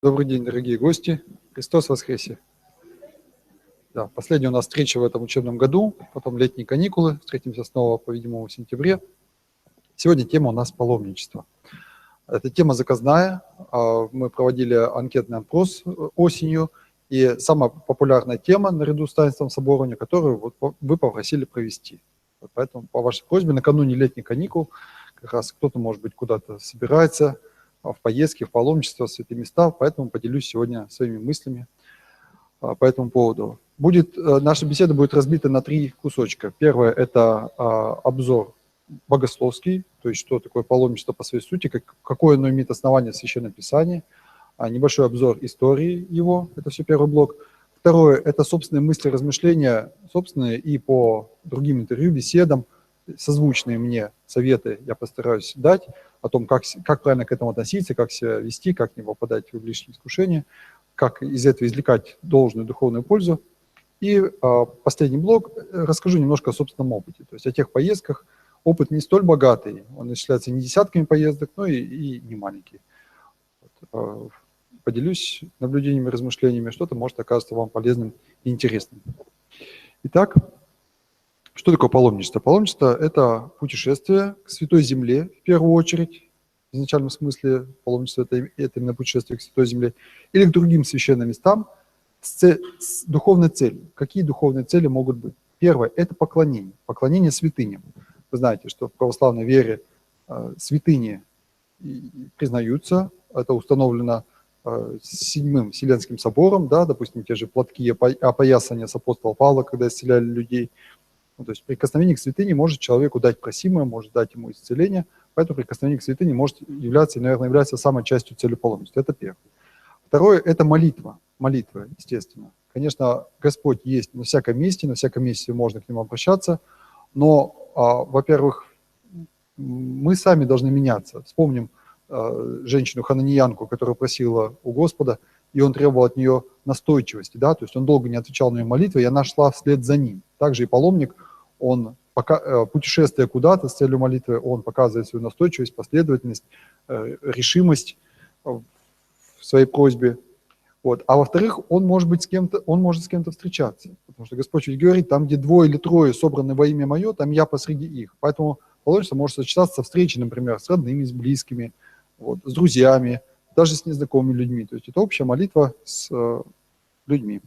Добрый день, дорогие гости. Христос воскресе. Да, последняя у нас встреча в этом учебном году, потом летние каникулы. Встретимся снова, по-видимому, в сентябре. Сегодня тема у нас паломничество. Эта тема заказная. Мы проводили анкетный опрос осенью, и самая популярная тема наряду с таинством соборования, которую вы попросили провести. Поэтому по вашей просьбе накануне летних каникул как раз кто-то, может быть, куда-то собирается, в поездки, в паломничество, в святые места, поэтому поделюсь сегодня своими мыслями по этому поводу. Наша беседа будет разбита на 3 кусочка. Первое – это обзор богословский, то есть что такое паломничество по своей сути, какое оно имеет основание в Священном Писании, небольшой обзор истории его, это все первый блок. Второе – это собственные мысли, размышления, собственные и по другим интервью, беседам, созвучные мне советы я постараюсь дать о том, как правильно к этому относиться, как себя вести, как не попадать в лишние искушения, как из этого извлекать должную духовную пользу. И последний блок расскажу немножко о собственном опыте, то есть о тех поездках. Опыт не столь богатый, он исчисляется не десятками поездок, но и не маленький. Поделюсь наблюдениями, размышлениями, что-то может оказаться вам полезным и интересным. Итак, что такое паломничество? Паломничество – это путешествие к Святой Земле, в первую очередь, в изначальном смысле паломничество – это именно путешествие к Святой Земле, или к другим священным местам с духовной целью. Какие духовные цели могут быть? Первое – это поклонение святыням. Вы знаете, что в православной вере святыни признаются, это установлено Седьмым Вселенским собором, да, допустим, те же платки опоясания с апостола Павла, когда исцеляли людей. То есть прикосновение к святыне может человеку дать просимое, может дать ему исцеление, поэтому прикосновение к святыне может являться, и, наверное, является самой частью цели паломничества. Это первое. Второе – это молитва. Молитва, естественно. Конечно, Господь есть на всяком месте можно к Нему обращаться, но, во-первых, мы сами должны меняться. Вспомним женщину-хананиянку, которая просила у Господа, и Он требовал от нее настойчивости, да, то есть Он долго не отвечал на ее молитвы, и она шла вслед за Ним. Также и паломник, он, путешествуя куда-то с целью молитвы, он показывает свою настойчивость, последовательность, решимость в своей просьбе. Вот. А во-вторых, он может с кем-то встречаться, потому что Господь ведь говорит, там, где 2 или 3 собраны во имя Мое, там я посреди их. Поэтому паломничество может сочетаться со встречей, например, с родными, с близкими, вот, с друзьями, даже с незнакомыми людьми. То есть это общая молитва с людьми.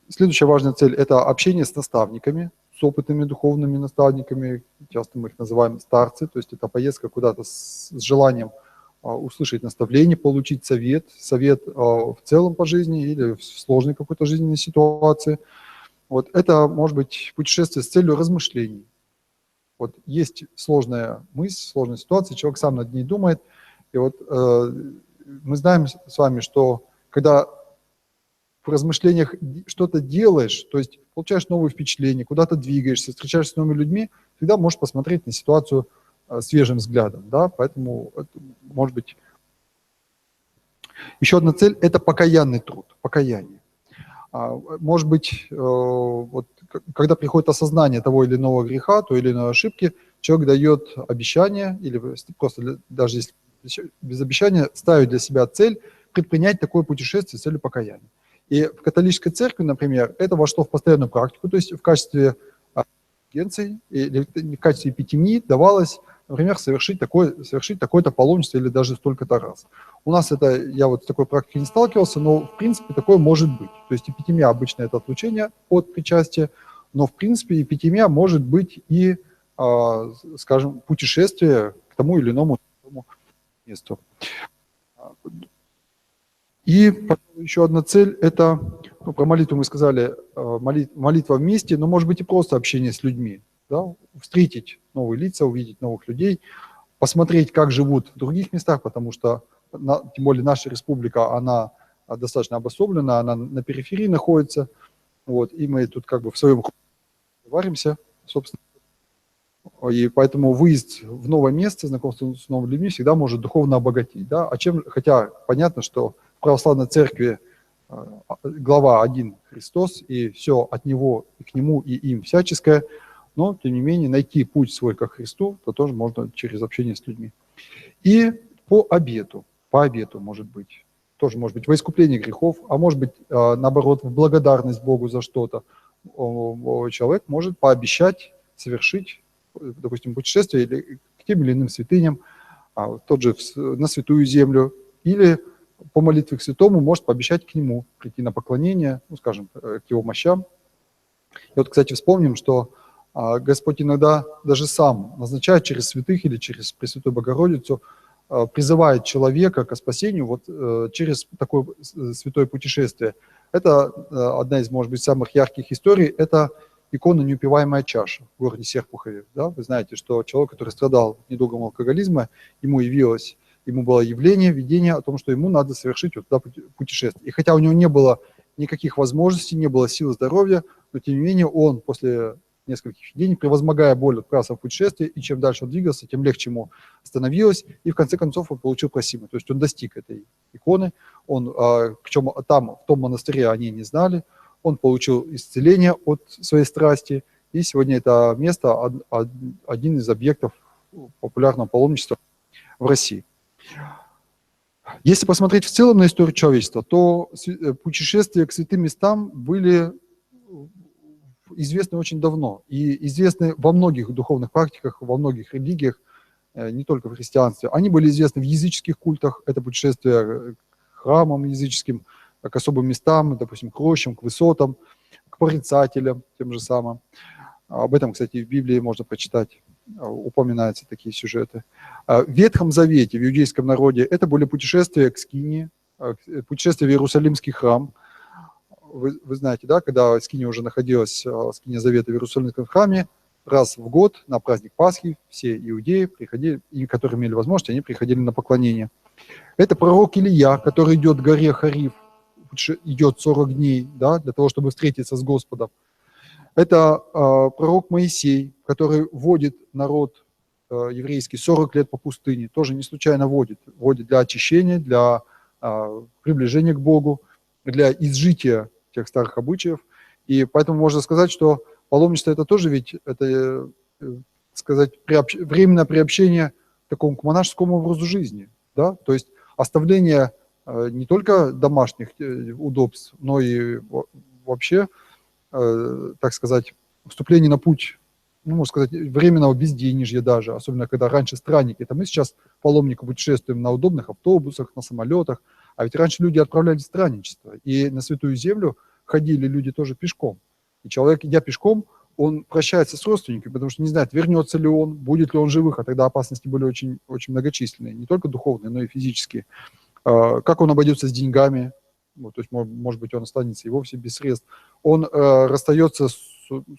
Следующая важная цель – это общение с наставниками, с опытными духовными наставниками, часто мы их называем старцы, то есть это поездка куда-то с желанием услышать наставление, получить совет в целом по жизни или в сложной какой-то жизненной ситуации. Вот это может быть путешествие с целью размышлений. Вот есть сложная мысль, сложная ситуация, человек сам над ней думает, и вот мы знаем с вами, что когда в размышлениях что-то делаешь, то есть получаешь новые впечатления, куда-то двигаешься, встречаешься с новыми людьми, всегда можешь посмотреть на ситуацию свежим взглядом, да, поэтому это может быть. Еще одна цель – это покаянный труд, покаяние. Может быть, вот, когда приходит осознание того или иного греха, той или иной ошибки, человек дает обещание, или просто даже если без обещания, ставит для себя цель предпринять такое путешествие с целью покаяния. И в католической церкви, например, это вошло в постоянную практику, то есть в качестве агенции или в качестве эпитемии давалось, например, совершить такое-то паломничество или даже столько-то раз. У нас я вот с такой практикой не сталкивался, но в принципе такое может быть. То есть эпитемия обычно это отлучение от причастия, но в принципе эпитемия может быть и, скажем, путешествие к тому или иному месту. И еще одна цель – это, про молитву мы сказали, молитва вместе, но может быть и просто общение с людьми. Да? Встретить новые лица, увидеть новых людей, посмотреть, как живут в других местах, потому что, тем более, наша республика, она достаточно обособлена, она на периферии находится, вот, и мы тут как бы в своем варимся, собственно. И поэтому выезд в новое место, знакомство с новыми людьми всегда может духовно обогатить. Да? Хотя понятно, что в православной церкви глава один Христос, и все от Него и к Нему и им всяческое, но, тем не менее, найти путь свой ко Христу, то тоже можно через общение с людьми. И по обету может быть. тоже может быть во искупление грехов, а может быть, наоборот, в благодарность Богу за что-то. Человек может пообещать совершить, допустим, путешествие или к тем или иным святыням, тот же на Святую Землю, или по молитве к святому может пообещать к нему прийти на поклонение, ну, скажем, к его мощам. И вот, кстати, вспомним, что Господь иногда даже сам назначает через святых или через Пресвятую Богородицу, призывает человека к спасению вот через такое святое путешествие. Это одна из, может быть, самых ярких историй, это икона «Неупиваемая чаша» в городе Серпухове. Да? Вы знаете, что человек, который страдал недугом алкоголизма, ему было явление, видение о том, что ему надо совершить вот туда путешествие. И хотя у него не было никаких возможностей, не было сил, здоровья, но тем не менее он после нескольких дней, превозмогая боль, отправился в путешествие, и чем дальше он двигался, тем легче ему становилось, и в конце концов он получил просимое. То есть он достиг этой иконы, причем там, в том монастыре они не знали, он получил исцеление от своей страсти, и сегодня это место один из объектов популярного паломничества в России. Если посмотреть в целом на историю человечества, то путешествия к святым местам были известны очень давно и известны во многих духовных практиках, во многих религиях, не только в христианстве. Они были известны в языческих культах, это путешествия к храмам языческим, к особым местам, допустим, к рощам, к высотам, к прорицателям, тем же самым. Об этом, кстати, в Библии можно прочитать, упоминаются такие сюжеты. В Ветхом Завете, в иудейском народе, это были путешествия к Скинии, путешествия в Иерусалимский храм. Вы знаете, да, когда Скиния уже находилась, Скиния Завета в Иерусалимском храме, раз в год на праздник Пасхи все иудеи приходили, и которые имели возможность, они приходили на поклонение. Это пророк Илия, который идет к горе Хариф, идет 40 дней, да, для того, чтобы встретиться с Господом. Это пророк Моисей, который водит народ еврейский 40 лет по пустыне, тоже не случайно водит для очищения, для приближения к Богу, для изжития тех старых обычаев. И поэтому можно сказать, что паломничество это тоже ведь, это, сказать, временное приобщение к такому к монашескому образу жизни. Да? То есть оставление не только домашних удобств, но и вообще, так сказать, вступление на путь, ну, можно сказать, временного безденежья даже, особенно когда раньше странники, это мы сейчас паломники путешествуем на удобных автобусах, на самолетах, а ведь раньше люди отправлялись в странничество, и на Святую Землю ходили люди тоже пешком. И человек, идя пешком, он прощается с родственниками, потому что не знает, вернется ли он, будет ли он живых, а тогда опасности были очень, очень многочисленные, не только духовные, но и физические. Как он обойдется с деньгами, то есть, может быть, он останется и вовсе без средств. Он расстается с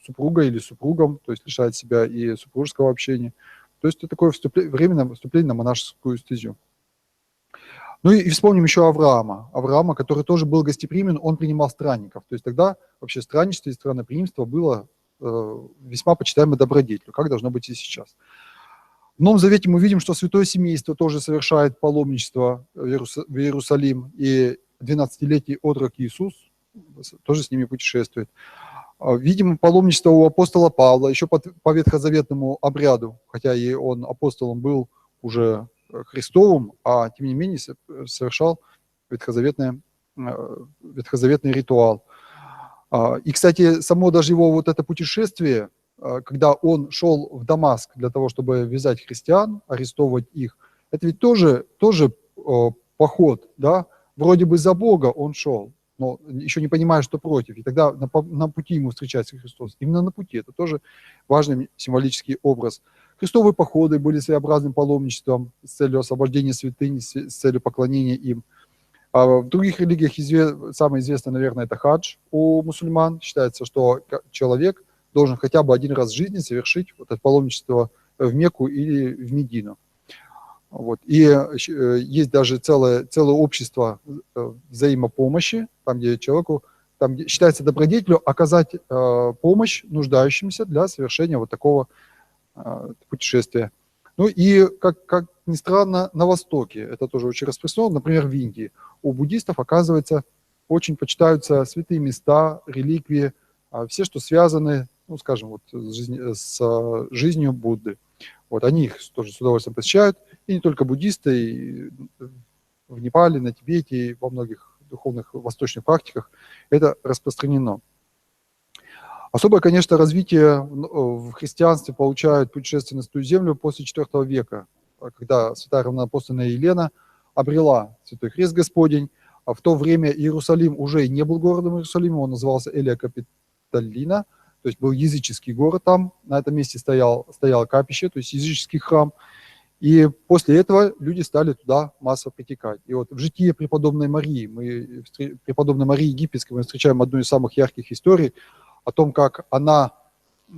супругой или супругом, то есть лишает себя и супружеского общения. То есть это такое временное вступление на монашескую стезю. Ну и вспомним еще Авраама, который тоже был гостеприимен, он принимал странников. То есть тогда вообще странничество и странноприимство было весьма почитаемой добродетелью, как должно быть и сейчас. В Новом Завете мы видим, что святое семейство тоже совершает паломничество в Иерусалим, и 12-летний отрок Иисус тоже с ними путешествует. Видим паломничество у апостола Павла, еще по ветхозаветному обряду, хотя и он апостолом был уже Христовым, а тем не менее совершал ветхозаветный ритуал. И, кстати, само даже его вот это путешествие, когда он шел в Дамаск для того, чтобы вязать христиан, арестовывать их, это ведь тоже поход, да, вроде бы за Бога он шел, но еще не понимая, что против. И тогда на пути ему встречается Христос. Именно на пути. Это тоже важный символический образ. Христовые походы были своеобразным паломничеством с целью освобождения святынь, с целью поклонения им. А в других религиях самое известное, наверное, это хадж у мусульман. Считается, что человек должен хотя бы один раз в жизни совершить вот это паломничество в Мекку или в Медину. Вот. И есть даже целое общество взаимопомощи, там, где человеку, там, где считается добродетелью оказать помощь нуждающимся для совершения вот такого путешествия. Ну и, как ни странно, на Востоке, это тоже очень распространено, например, в Индии, у буддистов, оказывается, очень почитаются святые места, реликвии, все, что связаны, ну, скажем, вот, с жизнью Будды. Вот, они их тоже с удовольствием посещают, и не только буддисты, и в Непале, на Тибете и во многих духовных восточных практиках это распространено. Особое, конечно, развитие в христианстве получают путешествия на Святую Землю после IV века, когда святая равноапостольная Елена обрела Святой Крест Господень. А в то время Иерусалим уже не был городом Иерусалима, он назывался Элия Капитолина, то есть был языческий город там, на этом месте стояло капище, то есть языческий храм. И после этого люди стали туда массово притекать. И вот в житии преподобной Марии, преподобной Марии Египетской, мы встречаем одну из самых ярких историй о том, как она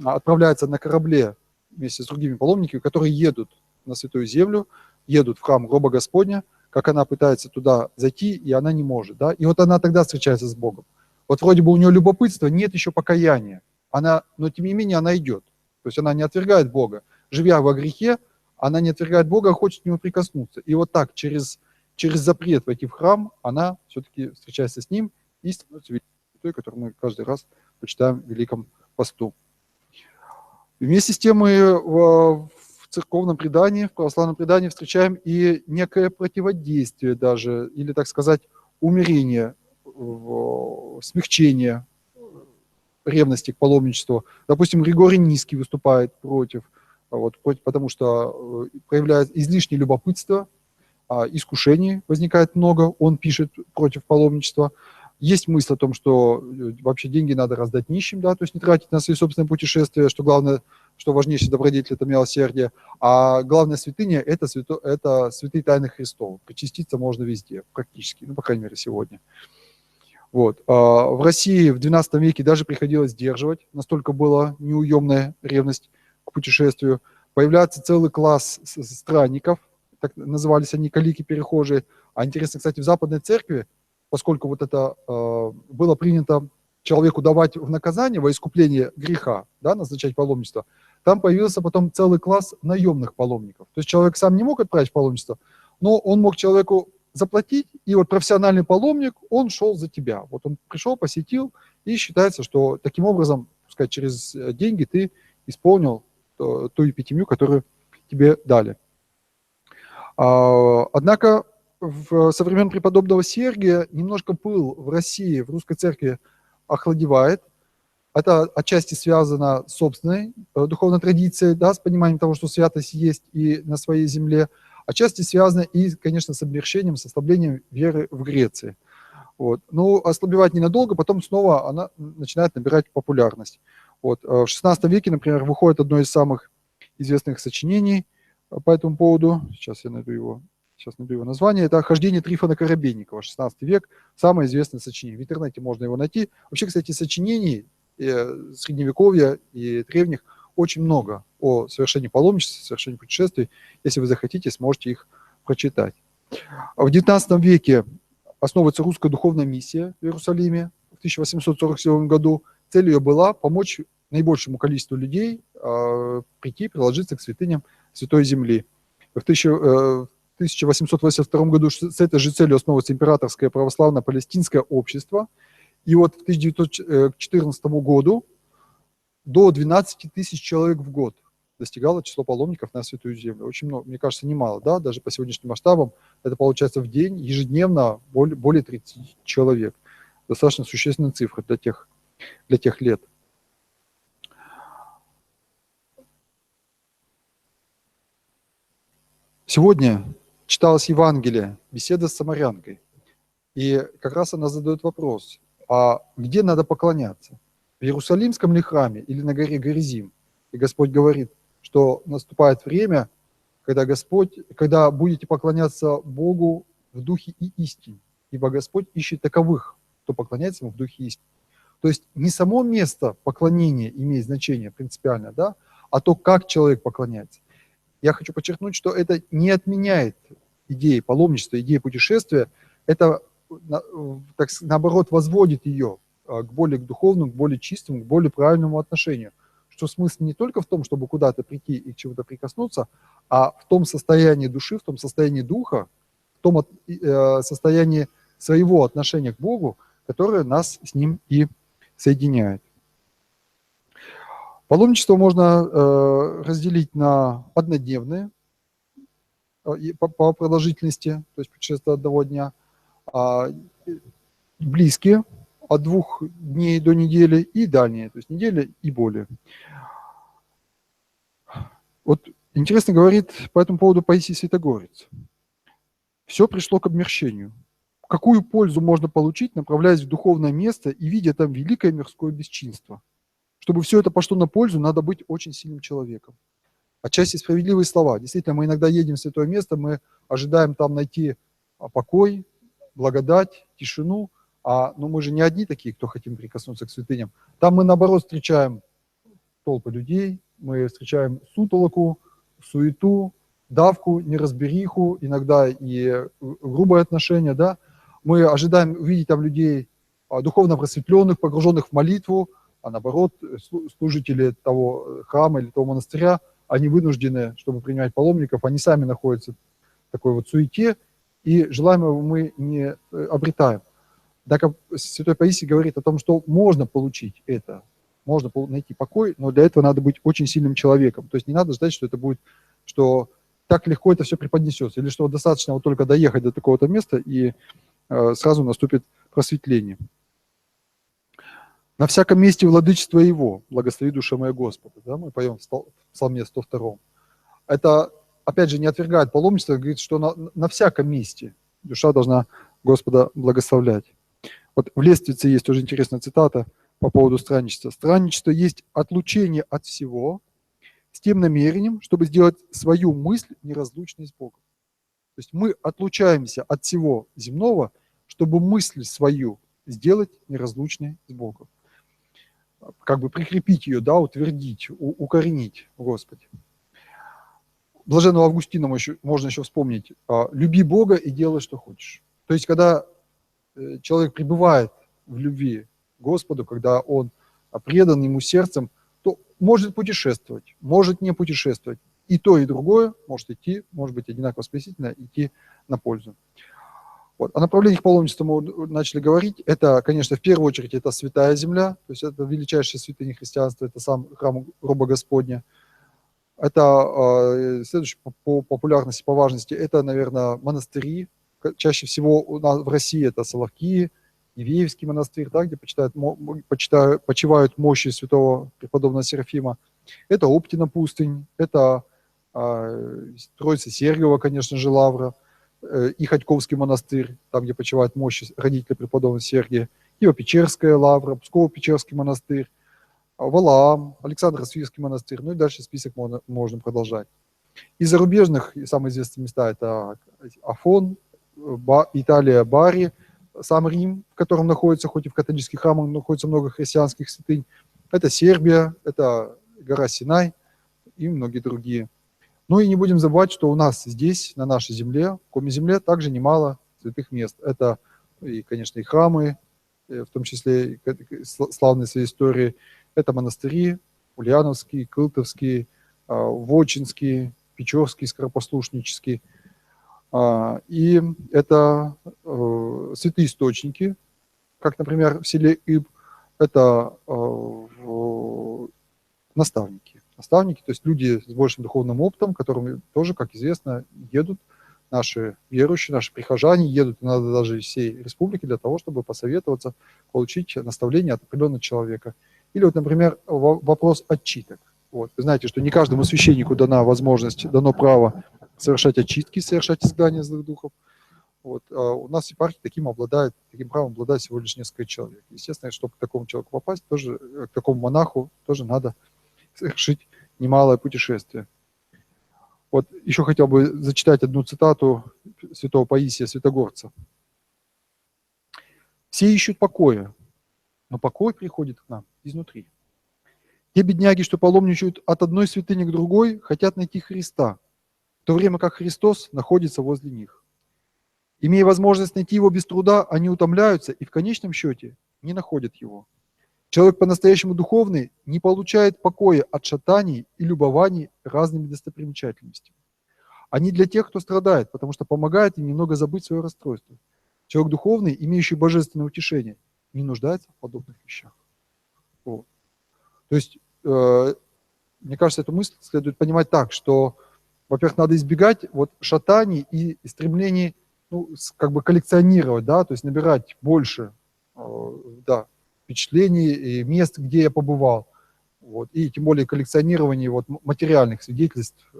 отправляется на корабле вместе с другими паломниками, которые едут на Святую Землю, едут в храм гроба Господня, как она пытается туда зайти, и она не может. Да? И вот она тогда встречается с Богом. Вот вроде бы у нее любопытство, нет еще покаяния, но тем не менее она идет. То есть она не отвергает Бога. Живя во грехе, она не отвергает Бога, а хочет к нему прикоснуться. И вот так, через запрет войти в храм, она все-таки встречается с ним и становится святой, которую мы каждый раз почитаем в Великом посту. Вместе с тем мы в церковном предании, в православном предании встречаем и некое противодействие даже, или, так сказать, умерение, смягчение ревности к паломничеству. Допустим, Григорий Низкий выступает против, потому что проявляет излишнее любопытство, искушений возникает много, он пишет против паломничества. Есть мысль о том, что вообще деньги надо раздать нищим, да, то есть не тратить на свои собственные путешествия, что главное, что важнейший добродетель – это милосердие, а главная святыня – это святые тайны Христова. Причаститься можно везде, практически, по крайней мере, сегодня. Вот. В России в XII веке даже приходилось сдерживать, настолько была неуемная ревность к путешествию. Появляется целый класс странников, так назывались они калики-перехожие. А интересно, кстати, в Западной Церкви, поскольку вот это было принято человеку давать в наказание во искупление греха, да, назначать паломничество, там появился потом целый класс наемных паломников. То есть человек сам не мог отправить паломничество, но он мог человеку заплатить, и вот профессиональный паломник, он шел за тебя. Вот он пришел, посетил, и считается, что таким образом, пускай через деньги ты исполнил ту эпитемию, которую тебе дали. Однако со времен преподобного Сергия немножко пыл в России, в русской церкви охладевает. Это отчасти связано с собственной духовной традицией, да, с пониманием того, что святость есть и на своей земле. Отчасти связано и, конечно, с обмерщением, с ослаблением веры в Греции. Вот. Но ослабевать ненадолго, потом снова она начинает набирать популярность. Вот. В XVI веке, например, выходит одно из самых известных сочинений по этому поводу. Сейчас я найду его название. Это «Хождение Трифона Коробейникова», XVI век, самое известное сочинение. В интернете можно его найти. Вообще, кстати, сочинений средневековья и древних очень много о совершении паломничества, совершении путешествий. Если вы захотите, сможете их прочитать. В XIX веке основывается русская духовная миссия в Иерусалиме в 1847 году. Цель ее была помочь наибольшему количеству людей прийти, приложиться к святыням Святой Земли. В 1882 году с этой же целью основывается Императорское православно-палестинское общество. И вот к 1914 году до 12 тысяч человек в год достигало число паломников на Святую Землю. Очень много, мне кажется, немало, да, даже по сегодняшним масштабам. Это получается в день, ежедневно более 30 человек. Достаточно существенная цифра для тех лет. Сегодня читалось Евангелие, беседа с самарянкой. И как раз она задает вопрос, а где надо поклоняться? В Иерусалимском ли храме или на горе Горизим? И Господь говорит, что наступает время, когда будете поклоняться Богу в духе и истине, ибо Господь ищет таковых, кто поклоняется Ему в духе и истине. То есть не само место поклонения имеет значение принципиально, да, а то, как человек поклоняется. Я хочу подчеркнуть, что это не отменяет идеи паломничества, идеи путешествия, это, наоборот, возводит ее к более духовному, к более чистому, к более правильному отношению. Что смысл не только в том, чтобы куда-то прийти и к чему-то прикоснуться, а в том состоянии души, в том состоянии духа, в том состоянии своего отношения к Богу, которое нас с Ним и соединяет. Паломничество можно разделить на однодневные по продолжительности, то есть путешествие одного дня, близкие от 2 дней до недели и дальние, то есть неделя и более. Вот интересно говорит по этому поводу Паисий Святогорец. Все пришло к обмерщению. Какую пользу можно получить, направляясь в духовное место и видя там великое мирское бесчинство? Чтобы все это пошло на пользу, надо быть очень сильным человеком. Отчасти справедливые слова. Действительно, мы иногда едем в святое место, мы ожидаем там найти покой, благодать, тишину, но мы же не одни такие, кто хотим прикоснуться к святыням. Там мы, наоборот, встречаем толпы людей, мы встречаем сутолоку, суету, давку, неразбериху, иногда и грубое отношение, да. Мы ожидаем увидеть там людей духовно просветленных, погруженных в молитву, а наоборот, служители того храма или того монастыря, они вынуждены, чтобы принимать паломников, они сами находятся в такой вот суете, и желаемого мы не обретаем. Так как святой Паисий говорит о том, что можно получить это, можно найти покой, но для этого надо быть очень сильным человеком. То есть не надо ждать, что это будет, что так легко это все преподнесется, или что достаточно вот только доехать до такого-то места, и сразу наступит просветление. На всяком месте владычество Его, благослови душа моя Господа. Да, мы поем в Псалме 102. Это, опять же, не отвергает паломничество, говорит, что на всяком месте душа должна Господа благословлять. Вот в Лествице есть тоже интересная цитата по поводу странничества. Странничество есть отлучение от всего с тем намерением, чтобы сделать свою мысль неразлучной с Богом. То есть мы отлучаемся от всего земного, чтобы мысль свою сделать неразлучной с Богом. Как бы прикрепить ее, да, утвердить, укоренить в Господе. Блаженного Августина можно еще вспомнить. «Люби Бога и делай, что хочешь». То есть, когда человек пребывает в любви к Господу, когда он предан Ему сердцем, то может путешествовать, может не путешествовать. И то, и другое может идти, может быть одинаково спасительно, идти на пользу. Вот. О направлениях паломничества мы начали говорить. Это, конечно, в первую очередь, это святая земля, то есть это величайшая святыня христианства, это сам храм гроба Господня. Это следующее по популярности, по важности, это, наверное, монастыри. Чаще всего у нас в России это Соловки, Ивеевский монастырь, да, где почивают мощи святого преподобного Серафима. Это Оптина пустынь, это Троица Сергиева, конечно же, лавра, и Ходьковский монастырь, там, где почивают мощи родителя преподобного Сергия, Киево-Печерская лавра, Псково-Печерский монастырь, Валаам, Александро-Свирский монастырь, ну и дальше список можно продолжать. Из зарубежных самые известные места это Афон, Италия, Бари, сам Рим, в котором находится, хоть и в католических храмах, находится много христианских святынь. Это Сербия, это гора Синай и многие другие. Ну и не будем забывать, что у нас здесь, на нашей земле, в Коми-земле, также немало святых мест. Это, и, конечно, и храмы, в том числе славные своей истории. Это монастыри, Ульяновский, Кылтовский, Вотчинский, Печорский, Скоропослушнический. И это святые источники, как, например, в селе Иб, это наставники. Наставники, то есть люди с большим духовным опытом, которым тоже, как известно, едут наши верующие, наши прихожане, едут иногда даже из всей республики для того, чтобы посоветоваться, получить наставление от определенного человека. Или вот, например, вопрос отчиток. Вот. Вы знаете, что не каждому священнику дана возможность, дано право совершать отчитки, совершать изгнание злых духов. Вот. А у нас в епархии таким правом обладает всего лишь несколько человек. Естественно, чтобы к такому человеку попасть, тоже, к такому монаху тоже надо совершить немалое путешествие. Вот еще хотел бы зачитать одну цитату святого Паисия Святогорца. «Все ищут покоя, но покой приходит к нам изнутри. Те бедняги, что паломничают от одной святыни к другой, хотят найти Христа, в то время как Христос находится возле них. Имея возможность найти Его без труда, они утомляются и в конечном счете не находят Его. Человек по-настоящему духовный не получает покоя от шатаний и любований разными достопримечательностями. Они для тех, кто страдает, потому что помогают им немного забыть свое расстройство. Человек духовный, имеющий божественное утешение, не нуждается в подобных вещах». Вот. То есть, мне кажется, эту мысль следует понимать так, что во-первых, надо избегать вот шатаний и стремлений, ну, как бы коллекционировать, да, то есть набирать больше, да, впечатлений и мест, где я побывал. Вот, и тем более коллекционирование вот материальных свидетельств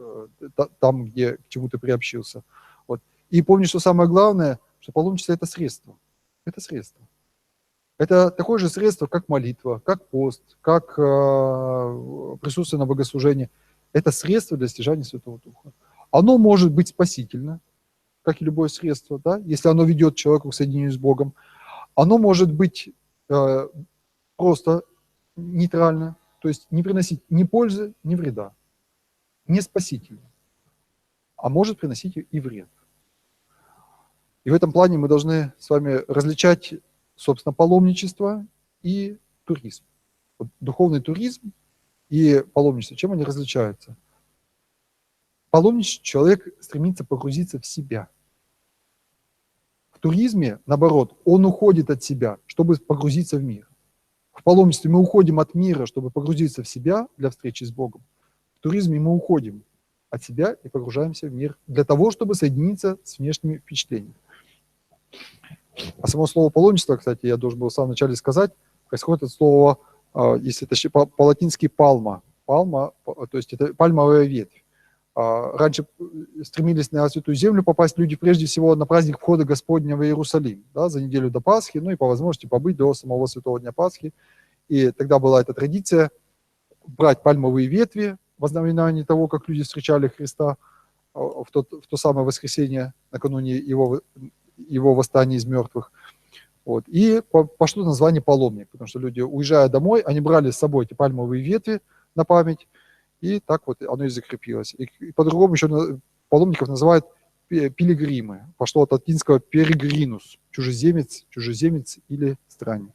там, где к чему ты приобщился. Вот. И помни, что самое главное, что паломничество – это средство. Это средство. Это такое же средство, как молитва, как пост, как присутствие на богослужении. Это средство для достижения Святого Духа. Оно может быть спасительно, как и любое средство, да, если оно ведет человека к соединению с Богом. Оно может быть просто нейтрально, то есть не приносить ни пользы, ни вреда, не спасительно, а может приносить и вред. И в этом плане мы должны с вами различать, собственно, паломничество и туризм. Вот духовный туризм и паломничество, чем они различаются? Паломничество человек стремится погрузиться в себя. В туризме, наоборот, он уходит от себя, чтобы погрузиться в мир. В паломничестве мы уходим от мира, чтобы погрузиться в себя для встречи с Богом. В туризме мы уходим от себя и погружаемся в мир для того, чтобы соединиться с внешними впечатлениями. А само слово паломничество, кстати, я должен был в самом начале сказать, происходит от слова, если точнее, по-латински пальма. Пальма, то есть это пальмовая ветвь. Раньше стремились на Святую Землю попасть люди прежде всего на праздник входа Господня в Иерусалим, да, за неделю до Пасхи, ну и по возможности побыть до самого Святого Дня Пасхи. И тогда была эта традиция брать пальмовые ветви в ознаменовании того, как люди встречали Христа в то самое воскресенье накануне его восстания из мертвых. Вот. И пошло название паломник, потому что люди, уезжая домой, они брали с собой эти пальмовые ветви на память, и так вот оно и закрепилось. И по-другому еще паломников называют пилигримы. Пошло от латинского peregrinus, чужеземец или странник.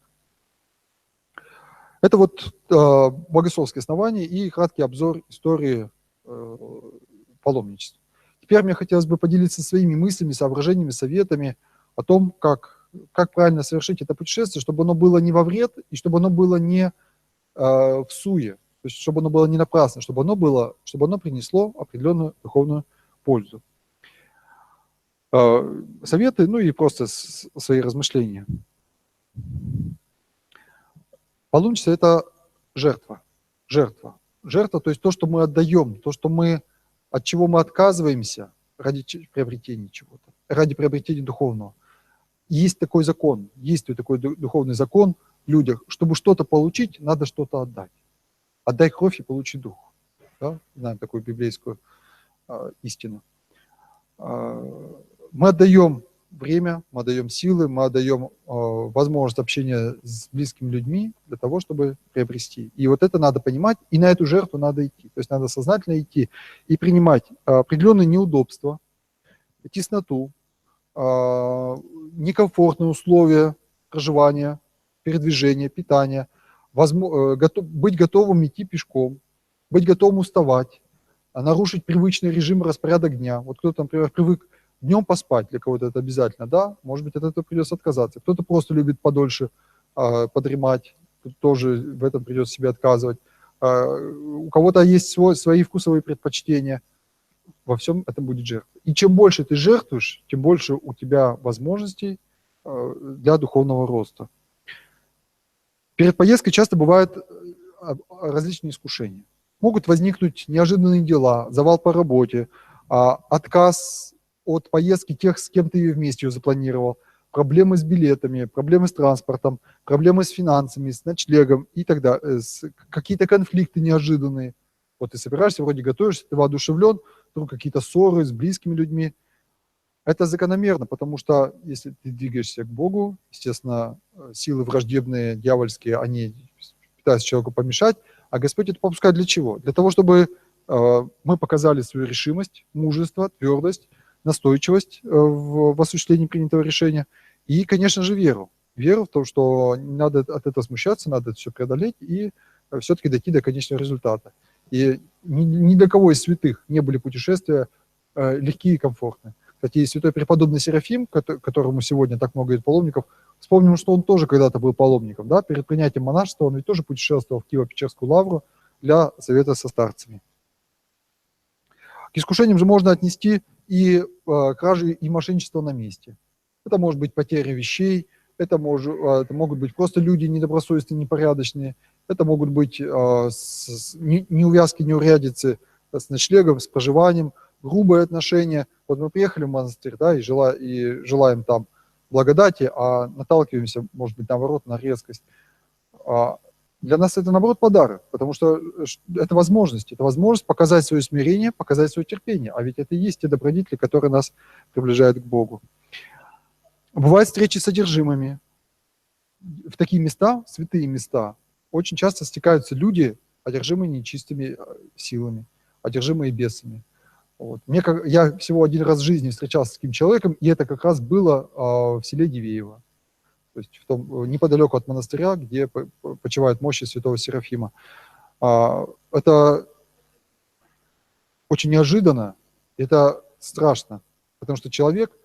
Это вот богословские основания и краткий обзор истории паломничества. Теперь мне хотелось бы поделиться своими мыслями, соображениями, советами о том, как правильно совершить это путешествие, чтобы оно было не во вред и чтобы оно было не в суе. То есть, чтобы оно было не напрасно, чтобы оно принесло определенную духовную пользу. Советы, ну и просто свои размышления. Паломничество – это жертва. Жертва, то есть то, что мы отдаем, от чего мы отказываемся ради приобретения чего-то, ради приобретения духовного. Есть такой закон, есть такой духовный закон в людях. Чтобы что-то получить, надо что-то отдать. Отдай кровь и получи дух. Да? Знаем такую библейскую истину. Мы отдаем время, мы отдаем силы, мы отдаем возможность общения с близкими людьми для того, чтобы приобрести. И вот это надо понимать, и на эту жертву надо идти. То есть надо сознательно идти и принимать определенные неудобства, тесноту, некомфортные условия проживания, передвижения, питания, быть готовым идти пешком, быть готовым уставать, нарушить привычный режим и распорядок дня. Вот кто-то, например, привык днем поспать, для кого-то это обязательно, да, может быть, от этого придется отказаться. Кто-то просто любит подольше подремать, тоже в этом придется себе отказывать. У кого-то есть свои вкусовые предпочтения. Во всем этом будет жертва. И чем больше ты жертвуешь, тем больше у тебя возможностей для духовного роста. Перед поездкой часто бывают различные искушения. Могут возникнуть неожиданные дела, завал по работе, отказ от поездки тех, с кем ты вместе ее запланировал, проблемы с билетами, проблемы с транспортом, проблемы с финансами, с ночлегом и так далее, какие-то конфликты неожиданные. Вот ты собираешься, вроде готовишься, ты воодушевлен, вдруг какие-то ссоры с близкими людьми. Это закономерно, потому что если ты двигаешься к Богу, естественно, силы враждебные, дьявольские, они пытаются человеку помешать, а Господь это попускает для чего? Для того, чтобы мы показали свою решимость, мужество, твердость, настойчивость в осуществлении принятого решения и, конечно же, веру. Веру в то, что не надо от этого смущаться, надо это все преодолеть и все-таки дойти до конечного результата. И ни для кого из святых не были путешествия легкие и комфортные. Кстати, и святой преподобный Серафим, которому сегодня так много паломников, вспомним, что он тоже когда-то был паломником. Да? Перед принятием монашества он ведь тоже путешествовал в Киево-Печерскую лавру для совета со старцами. К искушениям же можно отнести и кражи, и мошенничество на месте. Это может быть потеря вещей, это могут быть просто люди недобросовестные, непорядочные, это могут быть неувязки, неурядицы с ночлегом, с проживанием, грубые отношения. Вот мы приехали в монастырь, да, и желаем там благодати, а наталкиваемся, может быть, наоборот, на резкость. Для нас это, наоборот, подарок, потому что это возможность показать свое смирение, показать свое терпение, а ведь это и есть те добродетели, которые нас приближают к Богу. Бывают встречи с одержимыми. В такие места, святые места, очень часто стекаются люди, одержимые нечистыми силами, одержимые бесами. Вот. Я всего один раз в жизни встречался с таким человеком, и это как раз было в селе Дивеево, то есть неподалеку от монастыря, где почивают мощи святого Серафима. Это очень неожиданно, это страшно, потому что человек,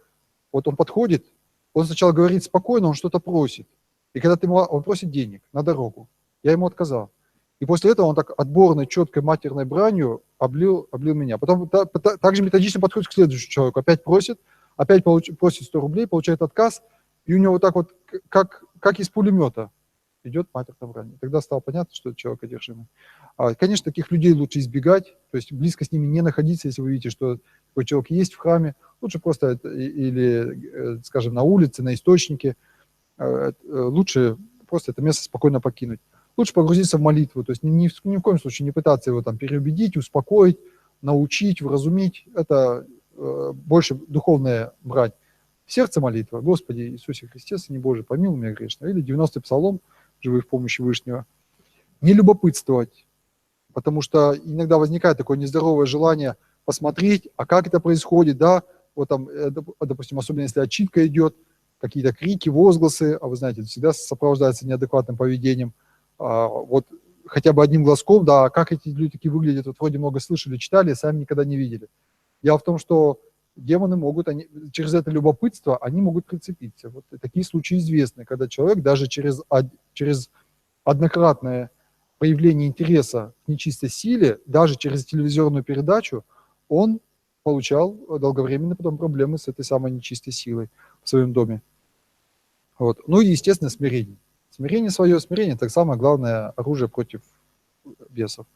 вот он подходит, он сначала говорит спокойно, он что-то просит, и когда он просит денег на дорогу, я ему отказал. И после этого он так отборной, четкой матерной бранью облил меня. Потом также методично подходит к следующему человеку, опять просит 100 рублей, получает отказ, и у него вот так вот, как из пулемета, идет матерная брань. Тогда стало понятно, что это человек одержимый. Конечно, таких людей лучше избегать, то есть близко с ними не находиться, если вы видите, что такой человек есть в храме. Лучше просто или, скажем, на улице, на источнике. Лучше просто это место спокойно покинуть. Лучше погрузиться в молитву, то есть ни в коем случае не пытаться его там переубедить, успокоить, научить, вразумить. Это больше духовная брань. В сердце молитва: Господи Иисусе Христе, Сыне Божий, помилуй меня грешного. Или 90-й псалом, живы в помощи Вышнего. Не любопытствовать, потому что иногда возникает такое нездоровое желание посмотреть, а как это происходит, да, вот там, допустим, особенно если отчитка идет, какие-то крики, возгласы, а вы знаете, это всегда сопровождается неадекватным поведением, вот хотя бы одним глазком, да, как эти люди такие выглядят, вот вроде много слышали, читали, сами никогда не видели. Дело в том, что демоны могут, через это любопытство, они могут прицепиться. Вот такие случаи известны, когда человек даже через однократное появление интереса к нечистой силе, даже через телевизионную передачу, он получал долговременно потом проблемы с этой самой нечистой силой в своем доме. Вот. Ну и, естественно, смирение. Смирение — это самое главное оружие против бесов.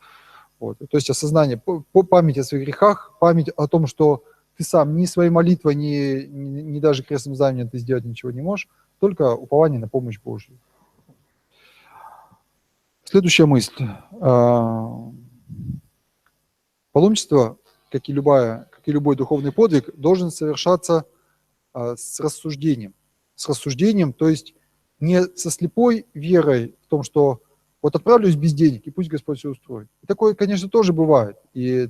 Вот. То есть осознание, память о своих грехах, память о том, что ты сам ни своей молитвой, ни даже крестным знаменем ты сделать ничего не можешь, только упование на помощь Божью. Следующая мысль. Паломничество, как и любой духовный подвиг, должен совершаться с рассуждением. С рассуждением, то есть не со слепой верой в том, что вот отправлюсь без денег, и пусть Господь все устроит. И такое, конечно, тоже бывает, и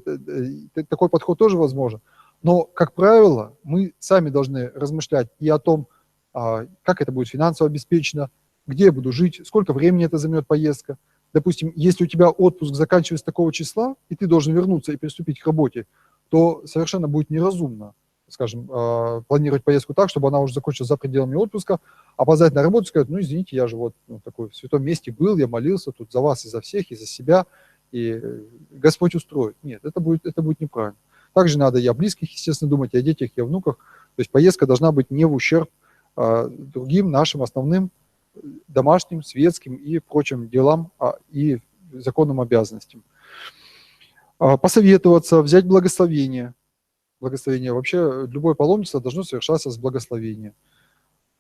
такой подход тоже возможен. Но, как правило, мы сами должны размышлять и о том, как это будет финансово обеспечено, где я буду жить, сколько времени это займет поездка. Допустим, если у тебя отпуск заканчивается такого числа, и ты должен вернуться и приступить к работе, то совершенно будет неразумно, скажем, планировать поездку так, чтобы она уже закончилась за пределами отпуска, опоздать на работу и сказать: ну, извините, я же вот такой в святом месте был, я молился тут за вас и за всех, и за себя, и Господь устроит. Нет, это будет неправильно. Также надо и о близких, естественно, думать, и о детях, и о внуках. То есть поездка должна быть не в ущерб другим нашим основным домашним, светским и прочим делам и законным обязанностям. Посоветоваться, взять благословение. Вообще любое паломничество должно совершаться с благословения.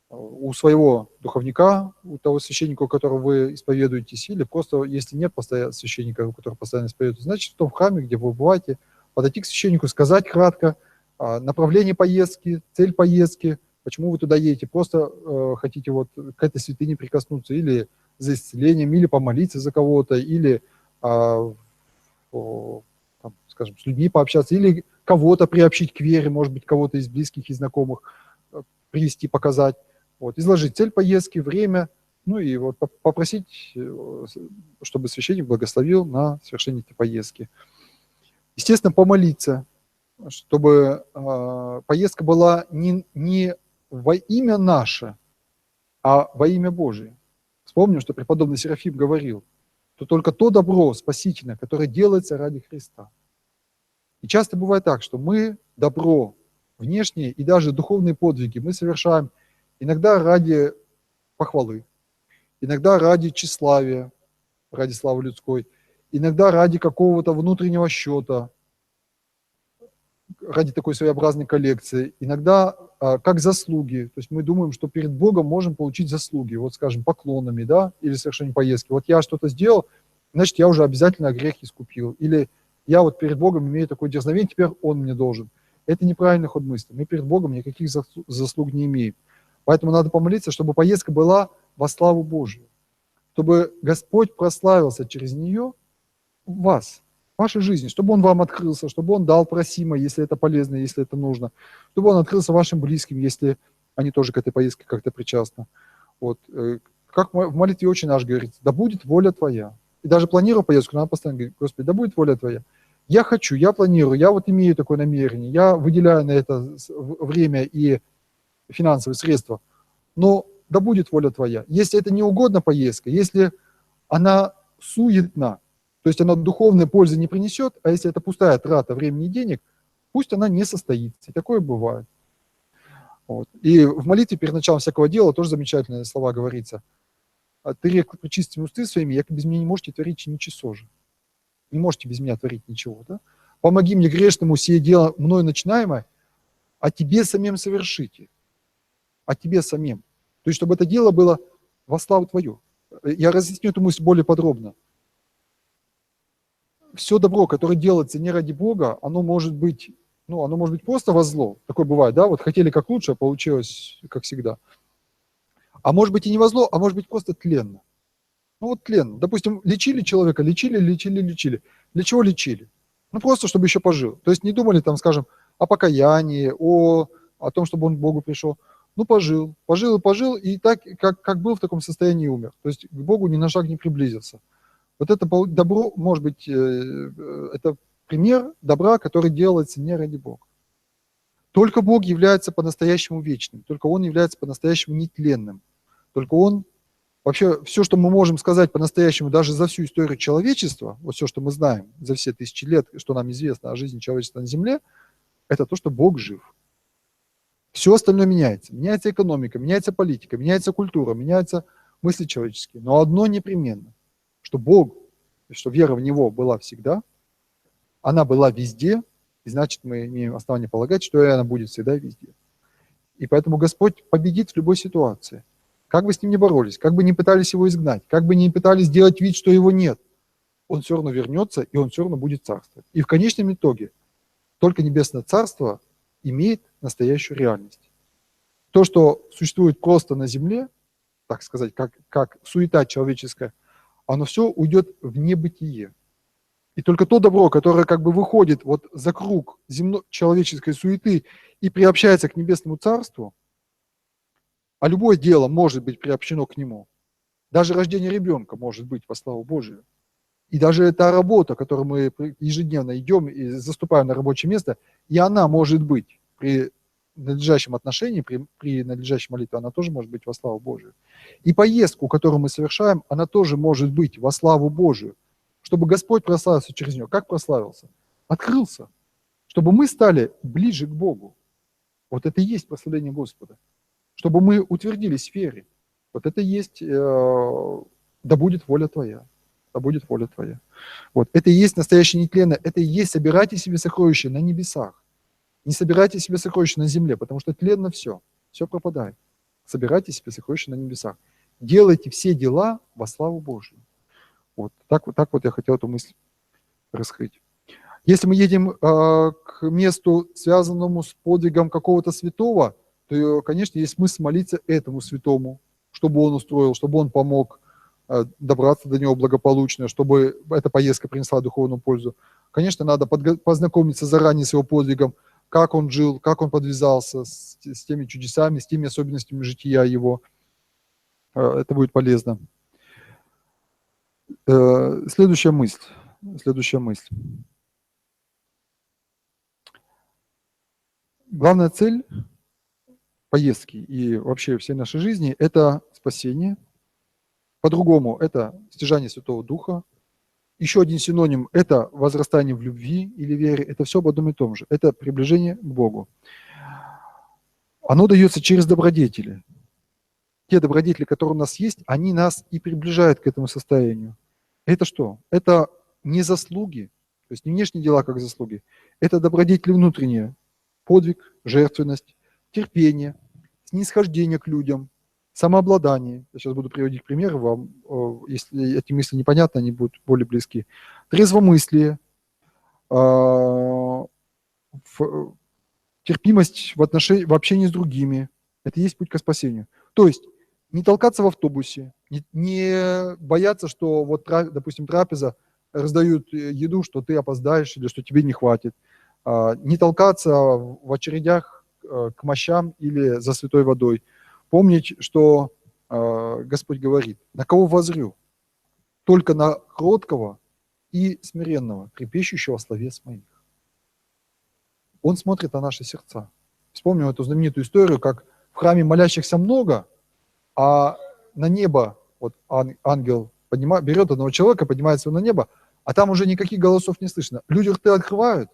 У своего духовника, у того священника, у которого вы исповедуетесь, или просто, если нет священника, у которого постоянно исповедуете, значит, в том храме, где вы бываете, подойти к священнику, сказать кратко направление поездки, цель поездки, почему вы туда едете, просто хотите вот к этой святыне прикоснуться, или за исцелением, или помолиться за кого-то, или, скажем, с людьми пообщаться, или кого-то приобщить к вере, может быть, кого-то из близких и знакомых привести, показать, вот, изложить цель поездки, время, ну и вот попросить, чтобы священник благословил на совершение этой поездки. Естественно, помолиться, чтобы поездка была не во имя наше, а во имя Божие. Вспомним, что преподобный Серафим говорил, что только то добро спасительное, которое делается ради Христа. И часто бывает так, что мы добро внешнее и даже духовные подвиги мы совершаем иногда ради похвалы, иногда ради тщеславия, ради славы людской, иногда ради какого-то внутреннего счета, ради такой своеобразной коллекции, иногда как заслуги. То есть мы думаем, что перед Богом можем получить заслуги, вот скажем, поклонами, да, или совершением поездки. Вот я что-то сделал, значит, я уже обязательно грех искупил. Или я вот перед Богом имею такое дерзновение, теперь Он мне должен. Это неправильный ход мысли. Мы перед Богом никаких заслуг не имеем. Поэтому надо помолиться, чтобы поездка была во славу Божию, чтобы Господь прославился через нее в вас, в вашей жизни, чтобы Он вам открылся, чтобы Он дал просимое, если это полезно, если это нужно, чтобы Он открылся вашим близким, если они тоже к этой поездке как-то причастны. Вот. Как в молитве «Отче наш» говорится, да будет воля Твоя. И даже планируя поездку, надо постоянно говорить: Господи, да будет воля Твоя. Я хочу, я планирую, я вот имею такое намерение, я выделяю на это время и финансовые средства, но да будет воля Твоя. Если это не угодно поездка, если она суетна, то есть она духовной пользы не принесет, а если это пустая трата времени и денег, пусть она не состоится. И такое бывает. Вот. И в молитве перед началом всякого дела тоже замечательные слова говорится. Ты рек причисти усты своими, яко без меня не можете творить ничего же. Не можете без меня творить ничего. Да? Помоги мне грешному сие дело мною начинаемое, а тебе самим совершите. А тебе самим. То есть, чтобы это дело было во славу Твою. Я разъясню эту мысль более подробно. Все добро, которое делается не ради Бога, оно может быть просто во зло. Такое бывает, да? Вот хотели как лучше, а получилось как всегда. А может быть и не во зло, а может быть просто тленно. Ну вот тленно. Допустим, лечили человека, лечили. Для чего лечили? Ну просто, чтобы еще пожил. То есть не думали там, скажем, о покаянии, о том, чтобы он к Богу пришел. Ну пожил, и так, как был в таком состоянии, умер. То есть к Богу ни на шаг не приблизился. Вот это добро, может быть, это пример добра, который делается не ради Бога. Только Бог является по-настоящему вечным, только Он является по-настоящему нетленным. Только Он, вообще, все, что мы можем сказать по-настоящему, даже за всю историю человечества, вот все, что мы знаем за все тысячи лет, что нам известно о жизни человечества на Земле, это то, что Бог жив. Все остальное меняется. Меняется экономика, меняется политика, меняется культура, меняются мысли человеческие. Но одно непременно, что Бог, что вера в Него была всегда, она была везде, и значит, мы имеем основание полагать, что и она будет всегда и везде. И поэтому Господь победит в любой ситуации. Как бы с ним ни боролись, как бы ни пытались его изгнать, как бы ни пытались сделать вид, что его нет, он все равно вернется, и он все равно будет царствовать. И в конечном итоге только Небесное Царство имеет настоящую реальность. То, что существует просто на земле, так сказать, как суета человеческая, оно все уйдет в небытие. И только то добро, которое как бы выходит вот за круг человеческой суеты и приобщается к Небесному Царству, а любое дело может быть приобщено к нему. Даже рождение ребенка может быть во славу Божию. И даже эта работа, которую мы ежедневно идем и заступаем на рабочее место, и она может быть при надлежащем отношении, при надлежащей молитве, она тоже может быть во славу Божию. И поездку, которую мы совершаем, она тоже может быть во славу Божию, чтобы Господь прославился через нее. Как прославился? Открылся. Чтобы мы стали ближе к Богу. Вот это и есть прославление Господа. Чтобы мы утвердились в вере. Вот это и есть «да будет воля Твоя». Да будет воля Твоя. Вот. Это и есть настоящее нетленно. Это и есть собирайте себе сокровища на небесах. Не собирайте себе сокровища на земле, потому что тленно все. Все пропадает. Собирайте себе сокровища на небесах. Делайте все дела во славу Божию. Вот так вот я хотел эту мысль раскрыть. Если мы едем к месту, связанному с подвигом какого-то святого, то, конечно, есть смысл молиться этому святому, чтобы он устроил, чтобы он помог добраться до него благополучно, чтобы эта поездка принесла духовную пользу. Конечно, надо познакомиться заранее с его подвигом, как он жил, как он подвязался с теми чудесами, с теми особенностями жития его. Это будет полезно. Следующая мысль. Главная цель поездки и вообще всей нашей жизни – это спасение. По-другому – это стяжание Святого Духа. Еще один синоним – это возрастание в любви или вере. Это все об одном и том же. Это приближение к Богу. Оно дается через добродетели. Те добродетели, которые у нас есть, они нас и приближают к этому состоянию. Это что? Это не заслуги, то есть не внешние дела, как заслуги. Это добродетели внутренние. Подвиг, жертвенность, терпение, снисхождение к людям, самообладание. Я сейчас буду приводить примеры вам, если эти мысли непонятны, они будут более близки. Трезвомыслие, терпимость в общении с другими. Это и есть путь к спасению. То есть не толкаться в автобусе, не бояться, что вот, допустим, трапеза, раздают еду, что ты опоздаешь или что тебе не хватит. Не толкаться в очередях к мощам или за святой водой. Помнить, что Господь говорит: на кого воззрю? Только на кроткого и смиренного, трепещущего словес моих. Он смотрит на наши сердца. Вспомним эту знаменитую историю, как в храме молящихся много, а на небо вот ангел берет одного человека, поднимается на небо, а там уже никаких голосов не слышно. Люди рты открывают,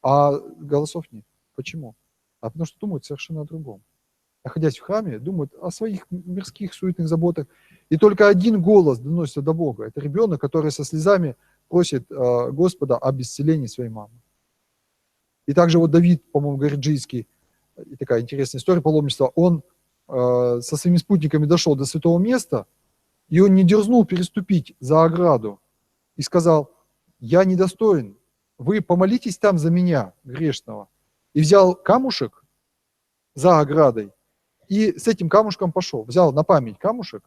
а голосов нет. Почему? Потому что думают совершенно о другом. Находясь в храме, думают о своих мирских суетных заботах. И только один голос доносится до Бога. Это ребенок, который со слезами просит Господа об исцелении своей мамы. И также вот Давид, по-моему, Гориджийский, такая интересная история паломничества, он со своими спутниками дошел до святого места, и он не дерзнул переступить за ограду и сказал: я недостоин, вы помолитесь там за меня, грешного. И взял камушек за оградой, и с этим камушком пошел. Взял на память камушек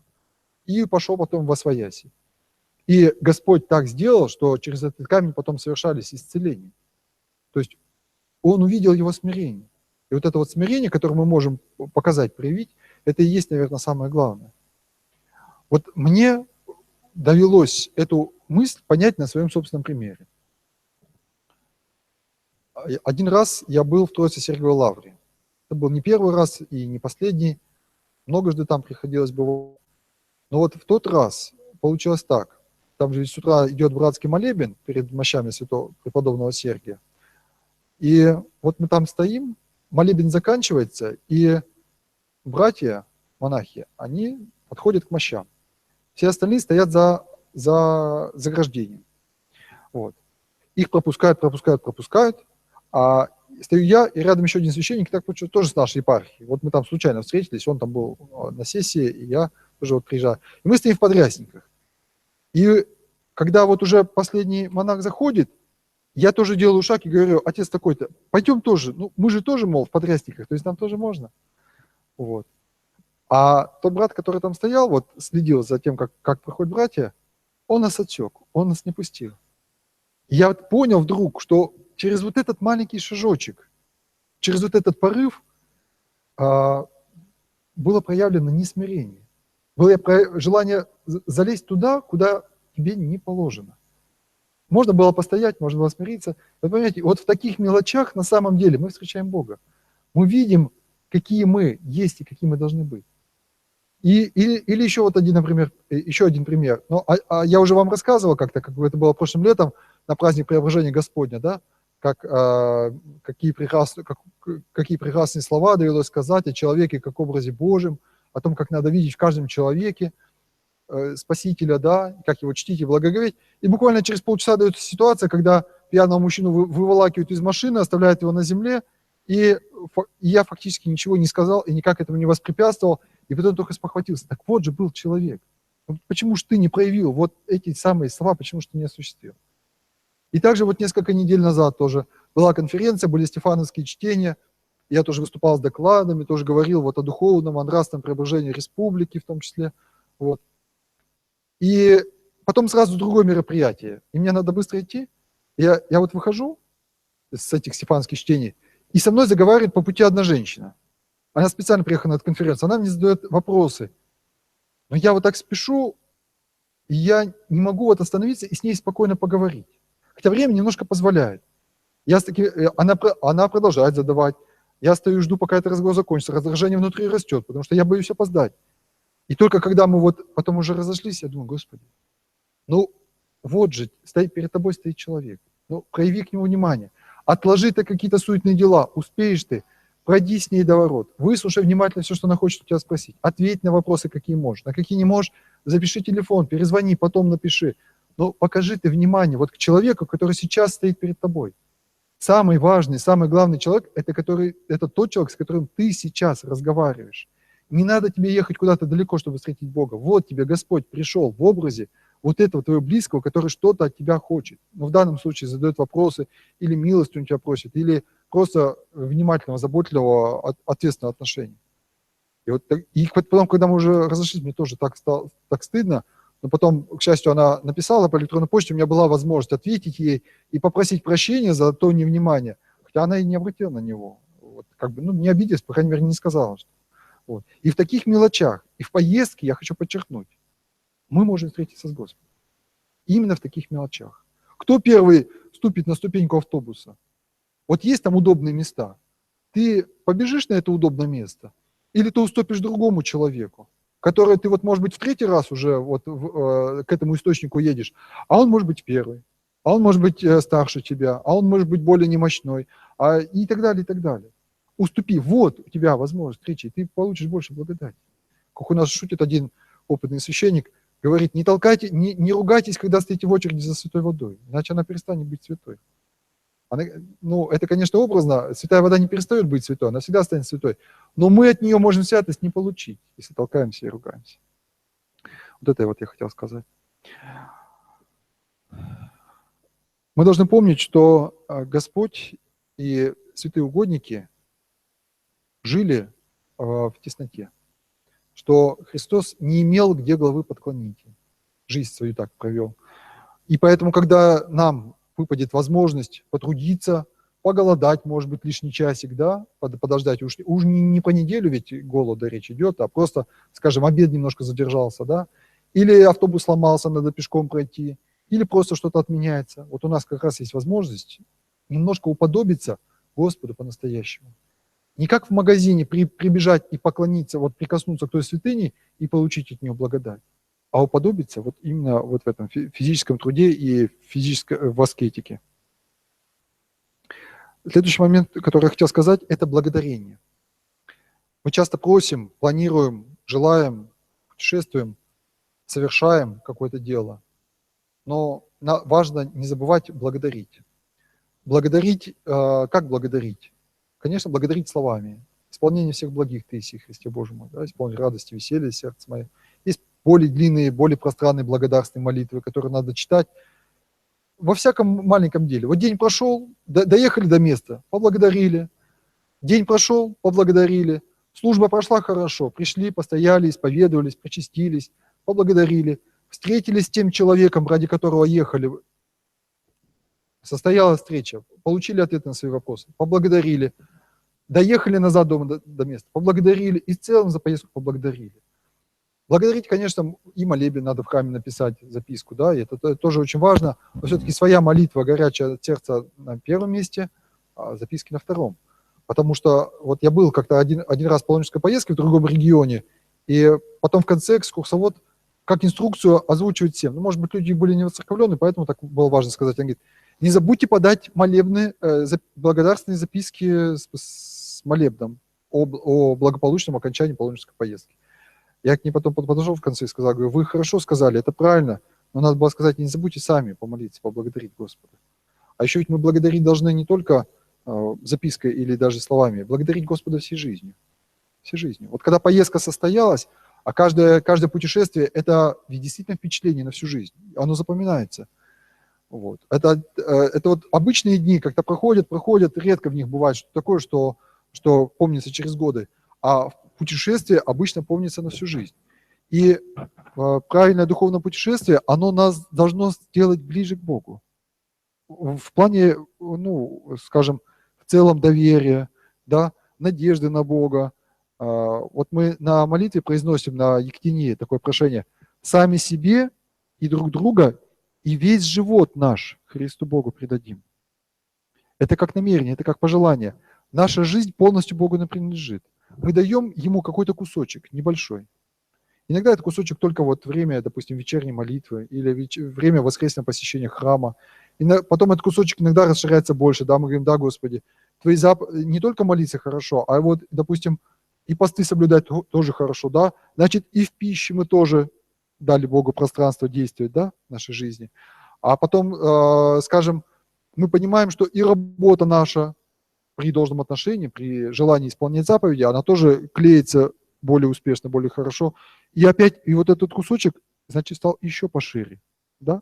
и пошел потом восвояси. И Господь так сделал, что через этот камень потом совершались исцеления. То есть он увидел его смирение. И вот это вот смирение, которое мы можем показать, проявить, это и есть, наверное, самое главное. Вот мне довелось эту мысль понять на своем собственном примере. Один раз я был в Троице-Сергиевой лавре. Это был не первый раз и не последний. Многожды там приходилось бывать. Но вот в тот раз получилось так. Там же с утра идет братский молебен перед мощами святого преподобного Сергия. И вот мы там стоим, молебен заканчивается, и братья, монахи, они подходят к мощам. Все остальные стоят за заграждением. Вот. Их пропускают, а стою я, и рядом еще один священник, так получилось, тоже с нашей епархии. Вот мы там случайно встретились, он там был на сессии, и я тоже вот приезжаю. И мы стоим в подрясниках. И когда вот уже последний монах заходит, я тоже делаю шаг и говорю: отец такой-то, пойдем тоже. Ну, мы же тоже, мол, в подрясниках, то есть нам тоже можно. Вот. А тот брат, который там стоял, вот следил за тем, как проходят братья, он нас отсек, он нас не пустил. И я вот понял вдруг, что через вот этот маленький шажочек, через вот этот порыв было проявлено несмирение. Было желание залезть туда, куда тебе не положено. Можно было постоять, можно было смириться. Вы понимаете, вот в таких мелочах на самом деле мы встречаем Бога. Мы видим, какие мы есть и какие мы должны быть. Или еще вот например, еще один пример. Но, я уже вам рассказывал как-то, как это было прошлым летом, на праздник Преображения Господня, да, какие прекрасные слова довелось сказать о человеке как образе Божьем, о том, как надо видеть в каждом человеке Спасителя, да, как его чтить и благоговеть. И буквально через полчаса дается ситуация, когда пьяного мужчину выволакивают из машины, оставляют его на земле, и я фактически ничего не сказал и никак этому не воспрепятствовал, и потом только спохватился. Так вот же был человек. Почему же ты не проявил вот эти самые слова, почему же ты не осуществил? И также вот несколько недель назад тоже была конференция, были стефановские чтения, я тоже выступал с докладами, тоже говорил вот о духовном, о нравственном преображении республики в том числе. Вот. И потом сразу другое мероприятие, и мне надо быстро идти. Я вот выхожу с этих стефановских чтений, и со мной заговаривает по пути одна женщина. Она специально приехала на эту конференцию, она мне задает вопросы. Но я вот так спешу, и я не могу вот остановиться и с ней спокойно поговорить. Хотя время немножко позволяет. Она продолжает задавать. Я стою и жду, пока этот разговор закончится. Раздражение внутри растет, потому что я боюсь опоздать. И только когда мы вот потом уже разошлись, я думаю: Господи, ну Вот же, перед тобой стоит человек. Ну, прояви к нему внимание. Отложи ты какие-то суетные дела, успеешь ты, пройди с ней до ворот, выслушай внимательно все, что она хочет у тебя спросить, ответь на вопросы, какие можешь. На какие не можешь, запиши телефон, перезвони, потом напиши. Но покажи ты внимание вот к человеку, который сейчас стоит перед тобой. Самый важный, самый главный человек – это тот человек, с которым ты сейчас разговариваешь. Не надо тебе ехать куда-то далеко, чтобы встретить Бога. Вот тебе Господь пришел в образе вот этого твоего близкого, который что-то от тебя хочет. Но в данном случае задает вопросы, или милость у тебя просит, или просто внимательного, заботливого, ответственного отношения. И потом, когда мы уже разошлись, мне тоже так стыдно, но потом, к счастью, она написала по электронной почте, у меня была возможность ответить ей и попросить прощения за то невнимание, хотя она и не обратила на него. Вот, не обиделась, по крайней мере, не сказала. Вот. И в таких мелочах, и в поездке, я хочу подчеркнуть, мы можем встретиться с Господом. Именно в таких мелочах. Кто первый ступит на ступеньку автобуса? Вот есть там удобные места. Ты побежишь на это удобное место, или ты уступишь другому человеку, который ты может быть в третий раз уже к этому источнику едешь, а он может быть первый, а он может быть старше тебя, а он может быть более немощной, и так далее, и так далее. Уступи, вот у тебя возможность встречи, и ты получишь больше благодати. Как у нас шутит один опытный священник, говорит, не толкайте, не ругайтесь, когда стоите в очереди за святой водой, иначе она перестанет быть святой. Это, конечно, образно, святая вода не перестает быть святой, она всегда станет святой, но мы от нее можем святость не получить, если толкаемся и ругаемся. Вот это я хотел сказать. Мы должны помнить, что Господь и святые угодники жили в тесноте, что Христос не имел где головы подклонить, жизнь свою так провел. И поэтому, когда нам выпадет возможность потрудиться, поголодать, может быть, лишний часик, да, подождать, уж не по неделю ведь голода речь идет, а просто, скажем, обед немножко задержался, да, или автобус сломался, надо пешком пройти, или просто что-то отменяется. Вот у нас как раз есть возможность немножко уподобиться Господу по-настоящему. Не как в магазине прибежать и поклониться, прикоснуться к той святыне и получить от нее благодать, а уподобиться именно в этом физическом труде и в аскетике. Следующий момент, который я хотел сказать, это благодарение. Мы часто просим, планируем, желаем, путешествуем, совершаем какое-то дело, но важно не забывать благодарить. Благодарить, как благодарить? Конечно, благодарить словами. Исполнение всех благих Ты, Иисусе Христе Боже мой, да, исполни радости, веселья, сердце мое. Есть более длинные, более пространные благодарственные молитвы, которые надо читать во всяком маленьком деле. Вот день прошел, доехали до места, поблагодарили. День прошел, поблагодарили. Служба прошла хорошо, пришли, постояли, исповедовались, причастились, поблагодарили. Встретились с тем человеком, ради которого ехали. Состоялась встреча, получили ответ на свои вопросы, поблагодарили. Доехали назад до места, поблагодарили. И в целом за поездку поблагодарили. Благодарить, конечно, и молебен надо в храме написать, записку, да, и это тоже очень важно, но все-таки своя молитва, горячее от сердца на первом месте, а записки на втором. Потому что я был как-то один раз в паломнической поездке в другом регионе, и потом в конце экскурсовод как инструкцию озвучивает всем. Может быть, люди были не воцерковлены, поэтому так было важно сказать. Он говорит, не забудьте подать молебные, благодарственные записки с молебном о благополучном окончании паломнической поездки. Я к ней потом подошел в конце и сказал, говорю, вы хорошо сказали, это правильно, но надо было сказать, не забудьте сами помолиться, поблагодарить Господа. А еще ведь мы благодарить должны не только запиской или даже словами, благодарить Господа всей жизнью. Всей жизнью. Вот когда поездка состоялась, а каждое путешествие – это действительно впечатление на всю жизнь, оно запоминается. Это обычные дни, как-то проходят, редко в них бывает что такое, что помнится через годы, а путешествие обычно помнится на всю жизнь. И правильное духовное путешествие, оно нас должно сделать ближе к Богу. В плане, скажем, в целом доверия, да, надежды на Бога. Мы на молитве произносим на Ектении такое прошение: «Сами себе и друг друга и весь живот наш Христу Богу предадим». Это как намерение, это как пожелание. Наша жизнь полностью Богу не принадлежит. Мы даем Ему какой-то кусочек, небольшой. Иногда это кусочек только вот время, допустим, вечерней молитвы или время воскресного посещения храма. И потом этот кусочек иногда расширяется больше, да, мы говорим, да, Господи, твои не только молиться хорошо, а вот, допустим, и посты соблюдать тоже хорошо, да, значит, и в пище мы тоже дали Богу пространство действовать, да, в нашей жизни. А потом, скажем, мы понимаем, что и работа наша при должном отношении, при желании исполнять заповеди, она тоже клеится более успешно, более хорошо. И опять, и вот этот кусочек, значит, стал еще пошире, да?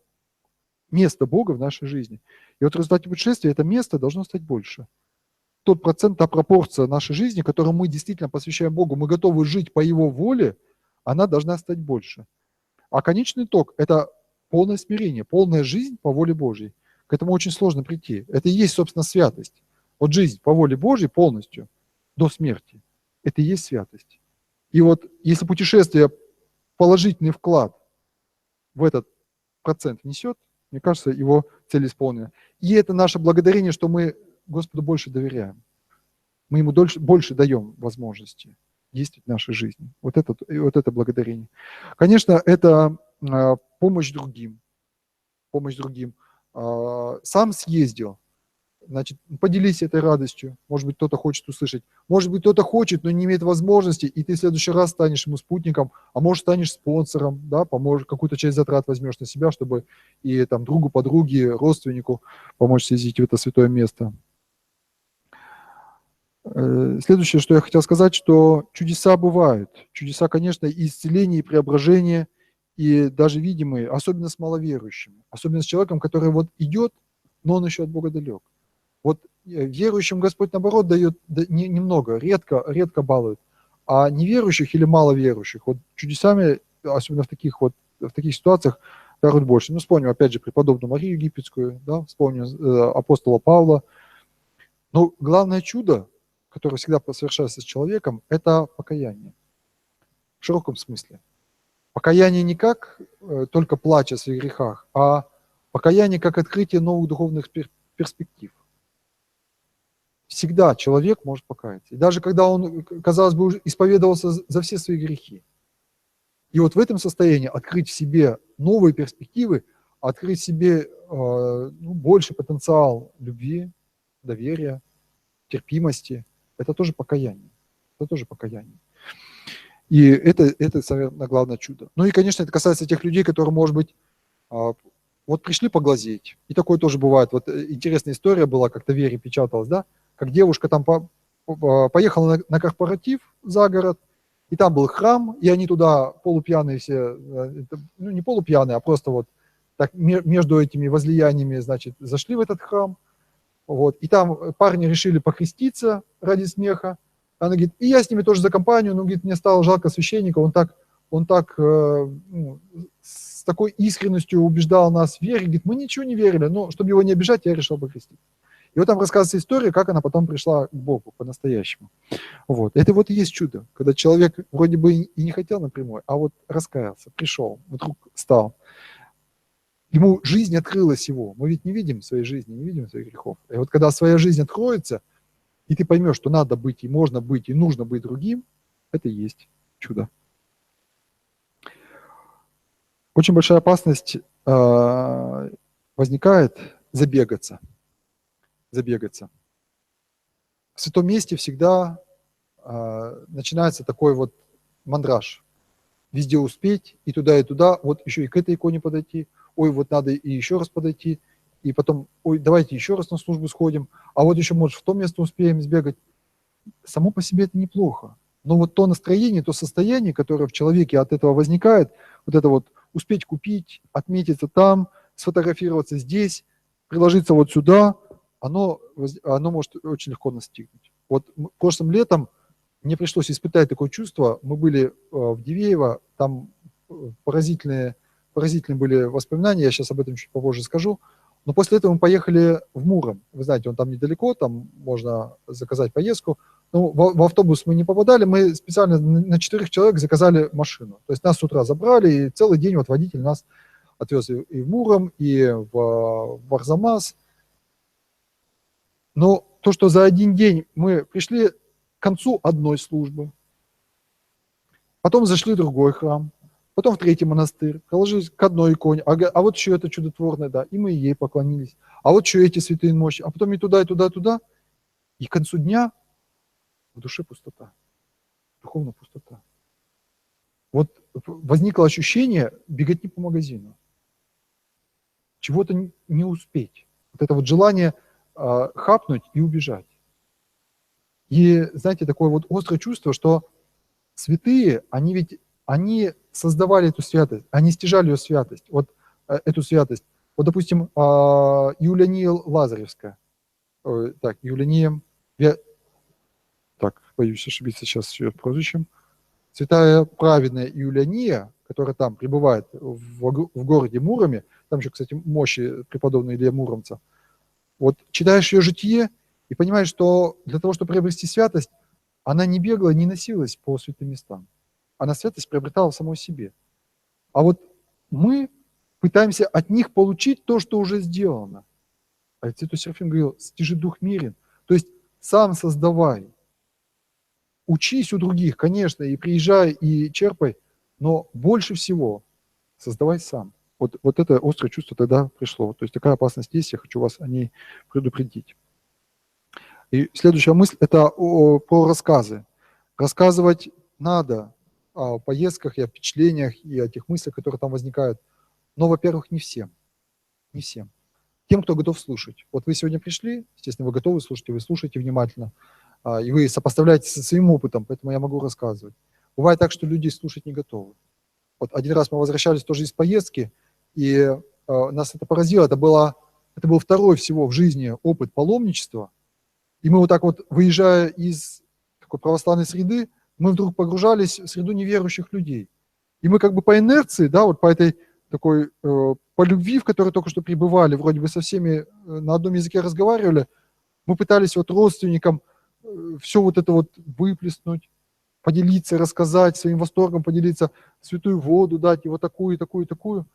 Место Бога в нашей жизни. И вот в результате путешествия это место должно стать больше. Тот процент, та пропорция нашей жизни, которую мы действительно посвящаем Богу, мы готовы жить по Его воле, она должна стать больше. А конечный итог – это полное смирение, полная жизнь по воле Божьей. К этому очень сложно прийти. Это и есть, собственно, святость. Вот жизнь по воле Божьей полностью, до смерти, это и есть святость. И вот если путешествие положительный вклад в этот процент несет, мне кажется, его цель исполнена. И это наше благодарение, что мы Господу больше доверяем. Мы Ему больше даем возможности действовать в нашей жизни. Вот это благодарение. Конечно, это помощь другим. Помощь другим. Сам съездил, значит, поделись этой радостью. Может быть, кто-то хочет услышать. Может быть, кто-то хочет, но не имеет возможности, и ты в следующий раз станешь ему спутником, а может, станешь спонсором, да, поможешь, какую-то часть затрат возьмешь на себя, чтобы и там другу, подруге, родственнику помочь съездить в это святое место. Следующее, что я хотел сказать, что чудеса бывают. Чудеса, конечно, и исцеление, и преображение, и даже видимые, особенно с маловерующими, особенно с человеком, который вот идет, но он еще от Бога далек. Вот верующим Господь, наоборот, дает немного, редко балует, а неверующих или маловерующих, вот чудесами, особенно в таких ситуациях, даруют больше. Ну, вспомним, опять же, преподобную Марию Египетскую, да, вспомним апостола Павла. Но главное чудо, которое всегда совершается с человеком, это покаяние. В широком смысле. Покаяние не как только плач о своих грехах, а покаяние как открытие новых духовных перспектив. Всегда человек может покаяться. И даже когда он, казалось бы, уже исповедовался за все свои грехи. И вот в этом состоянии открыть в себе новые перспективы, открыть в себе больше потенциал любви, доверия, терпимости, это тоже покаяние. Это тоже покаяние. И это самое главное чудо. Ну и, конечно, это касается тех людей, которые, может быть, вот пришли поглазеть. И такое тоже бывает. Вот интересная история была, как-то в Вере печаталась, да, как девушка там поехала на корпоратив за город, и там был храм, и они туда полупьяные все, ну не полупьяные, а просто вот так между этими возлияниями, значит, зашли в этот храм, вот, и там парни решили похреститься ради смеха. Она говорит, и я с ними тоже за компанию, но, говорит, мне стало жалко священника, он так с такой искренностью убеждал нас в вере, говорит, мы ничего не верили, но чтобы его не обижать, я решил похреститься. И вот там рассказывается история, как она потом пришла к Богу по-настоящему. Вот. Это вот и есть чудо, когда человек вроде бы и не хотел напрямую, а вот раскаялся, пришел, вдруг стал. Ему жизнь открылась его. Мы ведь не видим своей жизни, не видим своих грехов. И вот когда своя жизнь откроется, и ты поймешь, что надо быть, и можно быть, и нужно быть другим, это и есть чудо. Очень большая опасность возникает забегаться. В святом месте всегда начинается такой вот мандраж. Везде успеть, и туда, вот еще и к этой иконе подойти, ой, вот надо и еще раз подойти, и потом, ой, давайте еще раз на службу сходим, а вот еще, может, в то место успеем сбегать. Само по себе это неплохо. Но вот то настроение, то состояние, которое в человеке от этого возникает, вот это вот успеть купить, отметиться там, сфотографироваться здесь, приложиться вот сюда, оно может очень легко настигнуть. Вот прошлым летом мне пришлось испытать такое чувство. Мы были в Дивеево, там поразительные были воспоминания, я сейчас об этом чуть попозже скажу. Но после этого мы поехали в Муром. Вы знаете, он там недалеко, там можно заказать поездку. Ну, в автобус мы не попадали, мы специально на 4 человек заказали машину. То есть нас с утра забрали, и целый день вот водитель нас отвез и в Муром, и в Арзамас. Но то, что за один день мы пришли к концу одной службы, Потом зашли в другой храм, потом в третий монастырь, положились к одной иконе, а вот еще это чудотворное, да, и мы ей поклонились. А вот еще эти святые мощи, а потом и туда, и туда, и туда. И к концу дня в душе пустота, духовная пустота. Вот возникло ощущение беготни по магазину, чего-то не успеть. Вот это вот желание хапнуть и убежать. И, знаете, такое вот острое чувство, что святые, они создавали эту святость, они стяжали ее святость, вот эту святость. Вот, допустим, Юлиания Лазаревская, так, Юлиания, так, боюсь ошибиться сейчас ее прозвищем, святая праведная Юлиания, которая там пребывает в городе Муроме, там еще, кстати, мощи преподобного Илья Муромца, вот читаешь ее житие и понимаешь, что для того, чтобы приобрести святость, она не бегала, не носилась по святым местам. Она святость приобретала в самой себе. А вот мы пытаемся от них получить то, что уже сделано. А Святой Серафим говорил, стяжи дух мирен. То есть сам создавай. Учись у других, конечно, и приезжай, и черпай, но больше всего создавай сам. Вот это острое чувство тогда пришло. То есть такая опасность есть, я хочу вас о ней предупредить. И следующая мысль – это про рассказы. Рассказывать надо о поездках и о впечатлениях, и о тех мыслях, которые там возникают. Но, во-первых, не всем. Не всем. Тем, кто готов слушать. Вот вы сегодня пришли, естественно, вы готовы слушать, и вы слушаете внимательно, и вы сопоставляете со своим опытом, поэтому я могу рассказывать. Бывает так, что люди слушать не готовы. Вот один раз мы возвращались тоже из поездки, и нас это поразило. Это был второй всего в жизни опыт паломничества. И мы вот так вот, выезжая из такой православной среды, мы вдруг погружались в среду неверующих людей. И мы как бы по инерции, да, вот по этой такой, по любви, в которой только что пребывали, вроде бы со всеми на одном языке разговаривали, мы пытались вот родственникам все вот это вот выплеснуть, поделиться, рассказать, своим восторгом поделиться, святую воду дать, и вот такую, и такую, и такую.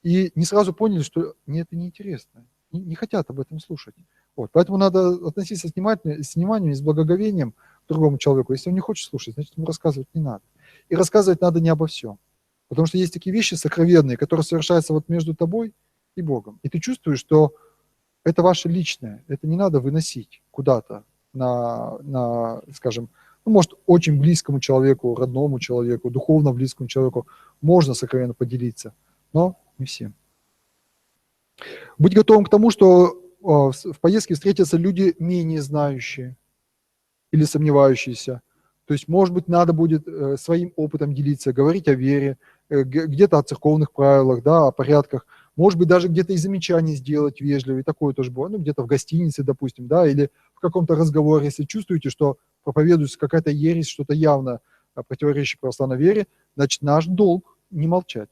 И не сразу поняли, что мне это неинтересно, не хотят об этом слушать. Вот. Поэтому надо относиться с вниманием и с благоговением к другому человеку. Если он не хочет слушать, значит, ему рассказывать не надо. И рассказывать надо не обо всем. Потому что есть такие вещи сокровенные, которые совершаются вот между тобой и Богом. И ты чувствуешь, что это ваше личное, это не надо выносить куда-то скажем, ну, может, очень близкому человеку, родному человеку, духовно близкому человеку можно сокровенно поделиться, но не всем. Быть готовым к тому, что в поездке встретятся люди менее знающие или сомневающиеся. То есть, может быть, надо будет своим опытом делиться, говорить о вере, где-то о церковных правилах, да, о порядках. Может быть, даже где-то и замечания сделать вежливые, такое тоже бывает. Ну, где-то в гостинице, допустим, да, или в каком-то разговоре, если чувствуете, что проповедуется какая-то ересь, что-то явно противоречащее православной вере, значит, наш долг не молчать.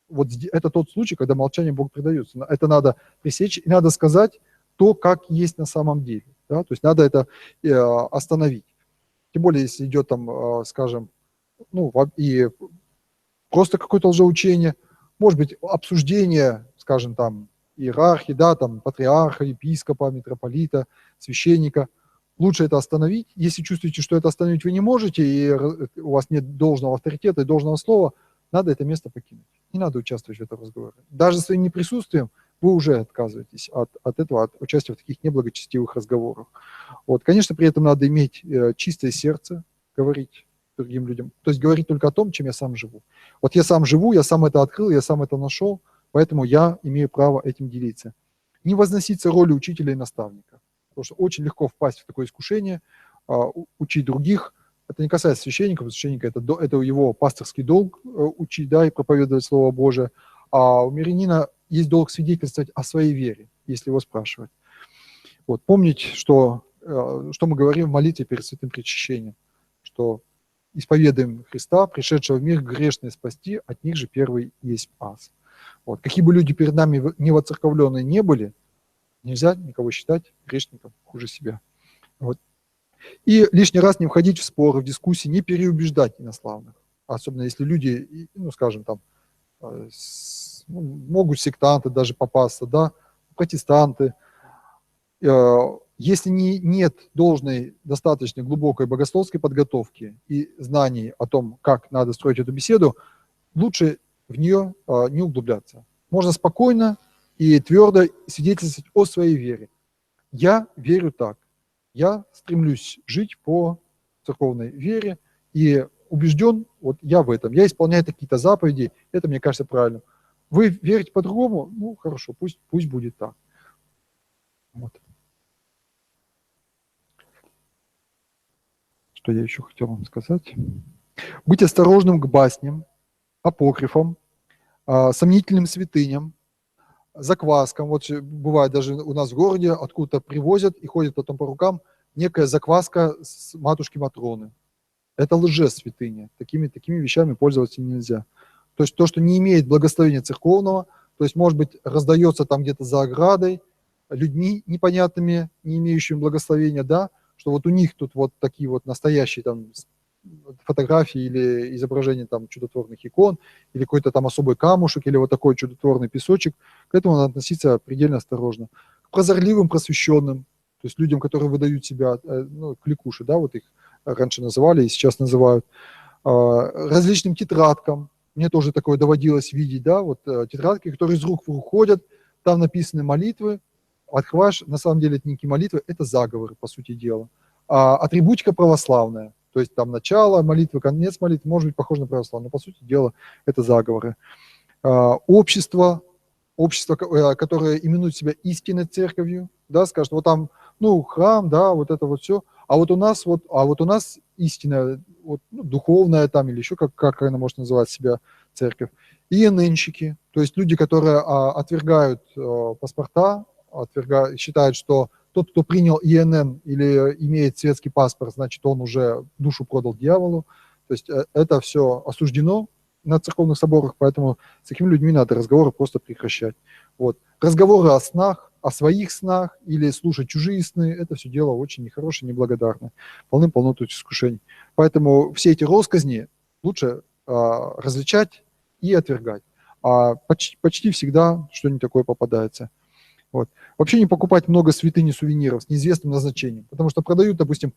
Вот это тот случай, когда молчание Богу предается. Это надо пресечь, и надо сказать то, как есть на самом деле. Да? То есть надо это остановить. Тем более, если идет там, скажем, ну, и просто какое-то лжеучение, может быть, обсуждение, скажем, там, иерархии, да, там, патриарха, епископа, митрополита, священника. Лучше это остановить. Если чувствуете, что это остановить вы не можете, и у вас нет должного авторитета и должного слова, надо это место покинуть. Не надо участвовать в этом разговоре. Даже своим неприсутствием вы уже отказываетесь от этого, от участия в таких неблагочестивых разговорах. Вот, конечно, при этом надо иметь чистое сердце, говорить другим людям. То есть говорить только о том, чем я сам живу. Вот я сам живу, я сам это открыл, я сам это нашел, поэтому я имею право этим делиться. Не возноситься роли учителя и наставника. Потому что очень легко впасть в такое искушение, учить других. Это не касается священников, священника это его пасторский долг учить, да, и проповедовать Слово Божие. А у мирянина есть долг свидетельствовать о своей вере, если его спрашивать. Вот, помнить, что мы говорим в молитве перед святым причащением, что исповедуем Христа, пришедшего в мир грешный спасти, от них же первый есть ас. Вот. Какие бы люди перед нами не воцерковленные не были, нельзя никого считать грешником хуже себя. Вот. И лишний раз не входить в споры, в дискуссии, не переубеждать инославных. Особенно если люди, ну, скажем, там, могут сектанты даже попасться, да, протестанты. Если нет должной, достаточно глубокой богословской подготовки и знаний о том, как надо строить эту беседу, лучше в нее не углубляться. Можно спокойно и твердо свидетельствовать о своей вере. Я верю так. Я стремлюсь жить по церковной вере и убежден, вот я в этом. Я исполняю какие-то заповеди, это мне кажется правильным. Вы верите по-другому? Ну, хорошо, пусть будет так. Вот. Что я еще хотел вам сказать? Быть осторожным к басням, апокрифам, сомнительным святыням, закваскам. Вот бывает даже у нас в городе, откуда-то привозят и ходят потом по рукам некая закваска с матушки Матроны. Это лжесвятыня. Такими вещами пользоваться нельзя. То есть то, что не имеет благословения церковного, то есть, может быть, раздается там где-то за оградой, людьми непонятными, не имеющими благословения, да, что вот у них тут вот такие вот настоящие там фотографии или изображения там чудотворных икон, или какой-то там особый камушек, или вот такой чудотворный песочек, к этому надо относиться предельно осторожно. К прозорливым, просвещенным, то есть людям, которые выдают себя, ну, кликуши, да, вот их раньше называли и сейчас называют, различным тетрадкам. Мне тоже такое доводилось видеть, да, вот тетрадки, которые из рук в рук ходят, там написаны молитвы, открываешь, на самом деле это не молитвы, это заговоры, по сути дела. Атрибутика православная, то есть там начало молитвы, конец молитвы, может быть похоже на православную, но по сути дела это заговоры. Общество, которое именует себя истинной церковью, да, скажет, вот там, ну, храм, да, вот это вот все, а вот у нас истинная, вот, ну, духовная там, или еще как она может называть себя, церковь. И ИННщики, то есть люди, которые отвергают паспорта, считают, что тот, кто принял ИНН или имеет светский паспорт, значит, он уже душу продал дьяволу. То есть это все осуждено на церковных соборах, поэтому с такими людьми надо разговоры просто прекращать. Вот. Разговоры о снах, о своих снах или слушать чужие сны, это все дело очень нехорошее, неблагодарное. Полным-полно тут искушений. Поэтому все эти россказни лучше различать и отвергать. Почти всегда что-нибудь такое попадается. Вот. Вообще не покупать много святынь и сувениров с неизвестным назначением, потому что продают, допустим,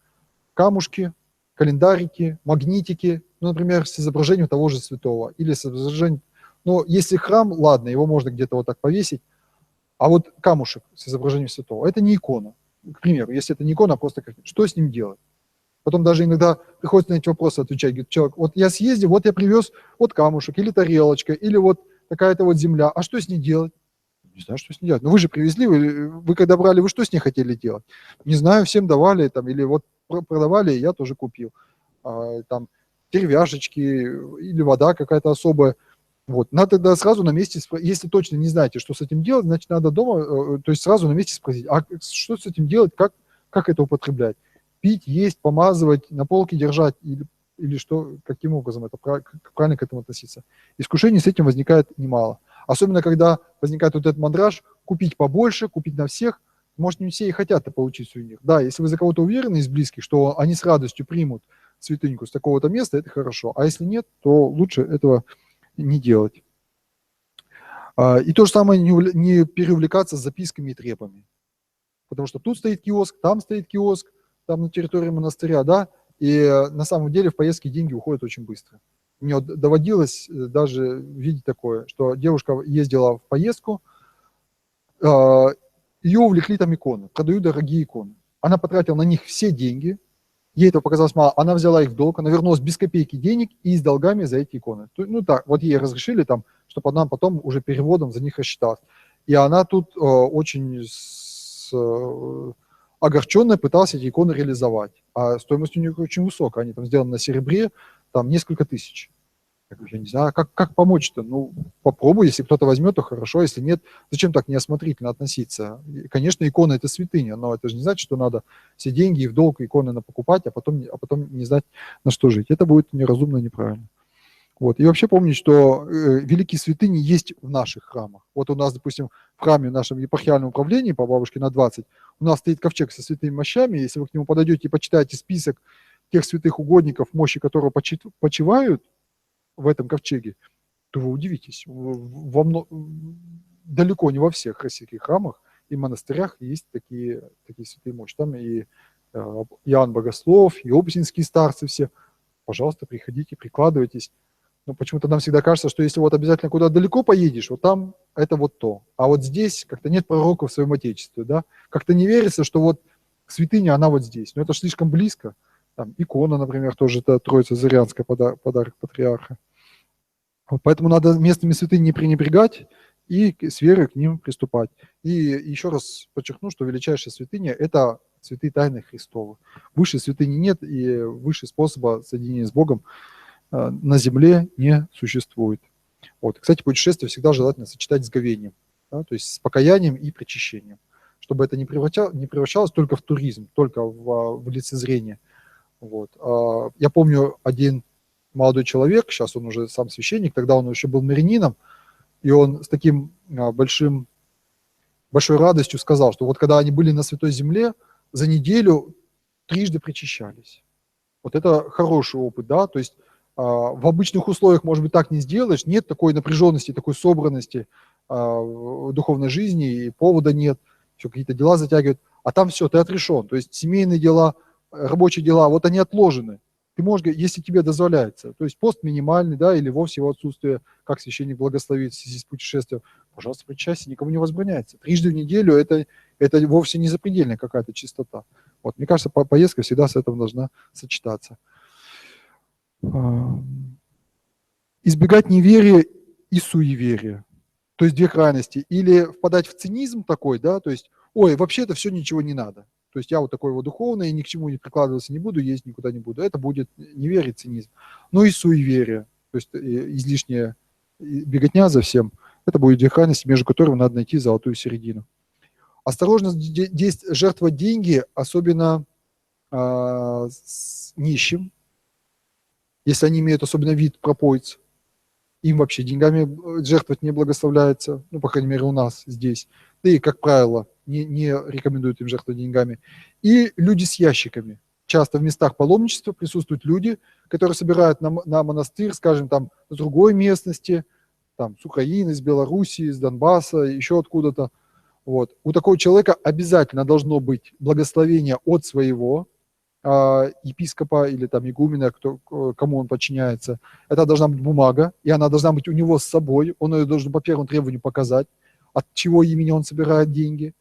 камушки, календарики, магнитики, ну, например, с изображением того же святого, или с изображением, ну, если храм, ладно, его можно где-то вот так повесить, а вот камушек с изображением святого, это не икона. К примеру, если это не икона, а просто что с ним делать? Потом даже иногда приходится на эти вопросы отвечать. Говорит, человек, вот я съездил, вот я привез вот камушек, или тарелочка, или вот такая-то вот земля, а что с ней делать? Не знаю, что с ней делать. Но вы же привезли, вы когда брали, вы что с ней хотели делать? Не знаю, всем давали, там, или вот продавали, я тоже купил. Там деревяшечки или вода какая-то особая. Вот. Надо тогда сразу на месте, если точно не знаете, что с этим делать, значит, надо дома, то есть сразу на месте спросить, а что с этим делать, как это употреблять? Пить, есть, помазывать, на полке держать или что, каким образом это правильно к этому относиться. Искушений с этим возникает немало. Особенно, когда возникает вот этот мандраж, купить побольше, купить на всех. Может, не все и хотят получить сувенир. Да, если вы за кого-то уверены из близких, что они с радостью примут святыньку с такого-то места, это хорошо. А если нет, то лучше этого не делать. И то же самое, не переувлекаться записками и трепами. Потому что тут стоит киоск, там на территории монастыря, да, и на самом деле в поездке деньги уходят очень быстро. Мне доводилось даже видеть такое, что девушка ездила в поездку, ее увлекли там иконы, продают дорогие иконы. Она потратила на них все деньги, ей этого показалось мало, она взяла их в долг, она вернулась без копейки денег и с долгами за эти иконы. Ну так, вот ей разрешили там, чтобы она потом уже переводом за них рассчиталась. И она тут очень огорченная пыталась эти иконы реализовать. А стоимость у них очень высокая, они там сделаны на серебре, там несколько тысяч. Я не знаю, как помочь-то? Ну, попробуй, если кто-то возьмет, то хорошо, если нет, зачем так неосмотрительно относиться? Конечно, икона – это святыня, но это же не значит, что надо все деньги и в долг иконы покупать, а потом не знать, на что жить. Это будет неразумно и неправильно. Вот. И вообще помнить, что великие святыни есть в наших храмах. Вот у нас, допустим, в храме в нашем епархиальном управлении по Бабушкина 20 у нас стоит ковчег со святыми мощами. Если вы к нему подойдете и почитаете список тех святых угодников, мощи которого почивают в этом ковчеге, то вы удивитесь. Далеко не во всех российских храмах и в монастырях есть такие святые мощи. Там и Иоанн Богослов, и опытинские старцы все. Пожалуйста, приходите, прикладывайтесь. Но почему-то нам всегда кажется, что если вот обязательно куда далеко поедешь, вот там это вот то. А вот здесь как-то нет пророка в своем отечестве, да? Как-то не верится, что вот святыня, она вот здесь. Но это же слишком близко. Там икона, например, тоже это Троица-Зырянская, подарок патриарха. Вот поэтому надо местными святынями не пренебрегать и с верой к ним приступать. И еще раз подчеркну, что величайшая святыня – это святые тайны Христовы. Выше святыни нет, и выше способа соединения с Богом на земле не существует. Вот. Кстати, путешествие всегда желательно сочетать с говением, да, то есть с покаянием и причащением, чтобы это не превращалось только в туризм, только в лицезрение. Вот. Я помню, один молодой человек, сейчас он уже сам священник, тогда он еще был мирянином, и он с таким большой радостью сказал, что вот когда они были на Святой Земле, за неделю трижды причащались. Вот это хороший опыт, да, то есть в обычных условиях, может быть, так не сделаешь, нет такой напряженности, такой собранности в духовной жизни, и повода нет, все какие-то дела затягивают, а там все, ты отрешен, то есть семейные дела, рабочие дела, вот они отложены. Ты можешь, если тебе дозволяется, то есть пост минимальный, да, или вовсе его отсутствие, как священник благословит в связи с путешествием, пожалуйста, причастие, никому не возбраняется. Трижды в неделю это вовсе не запредельная какая-то чистота. Вот, мне кажется, поездка всегда с этим должна сочетаться. Избегать неверия и суеверия. То есть две крайности. Или впадать в цинизм такой, да, то есть, ой, вообще это все ничего не надо. То есть я вот такой вот духовный, ни к чему не прикладываться не буду, есть никуда не буду. Это будет неверие, цинизм. Ну и суеверие, то есть излишняя беготня за всем. Это будет две крайности, между которыми надо найти золотую середину. Осторожно жертвовать деньги, особенно с нищим, если они имеют особенно вид пропоиц. Им вообще деньгами жертвовать не благословляется, ну, по крайней мере, у нас здесь. Да и, как правило, не рекомендуют им жертвовать деньгами. И люди с ящиками. Часто в местах паломничества присутствуют люди, которые собирают на монастырь, скажем, там, с другой местности, там, с Украины, с Белоруссии, с Донбасса, еще откуда-то. Вот. У такого человека обязательно должно быть благословение от своего епископа или там игумена, кому он подчиняется. Это должна быть бумага, и она должна быть у него с собой. Он ее должен по первому требованию показать, от чего имени он собирает деньги.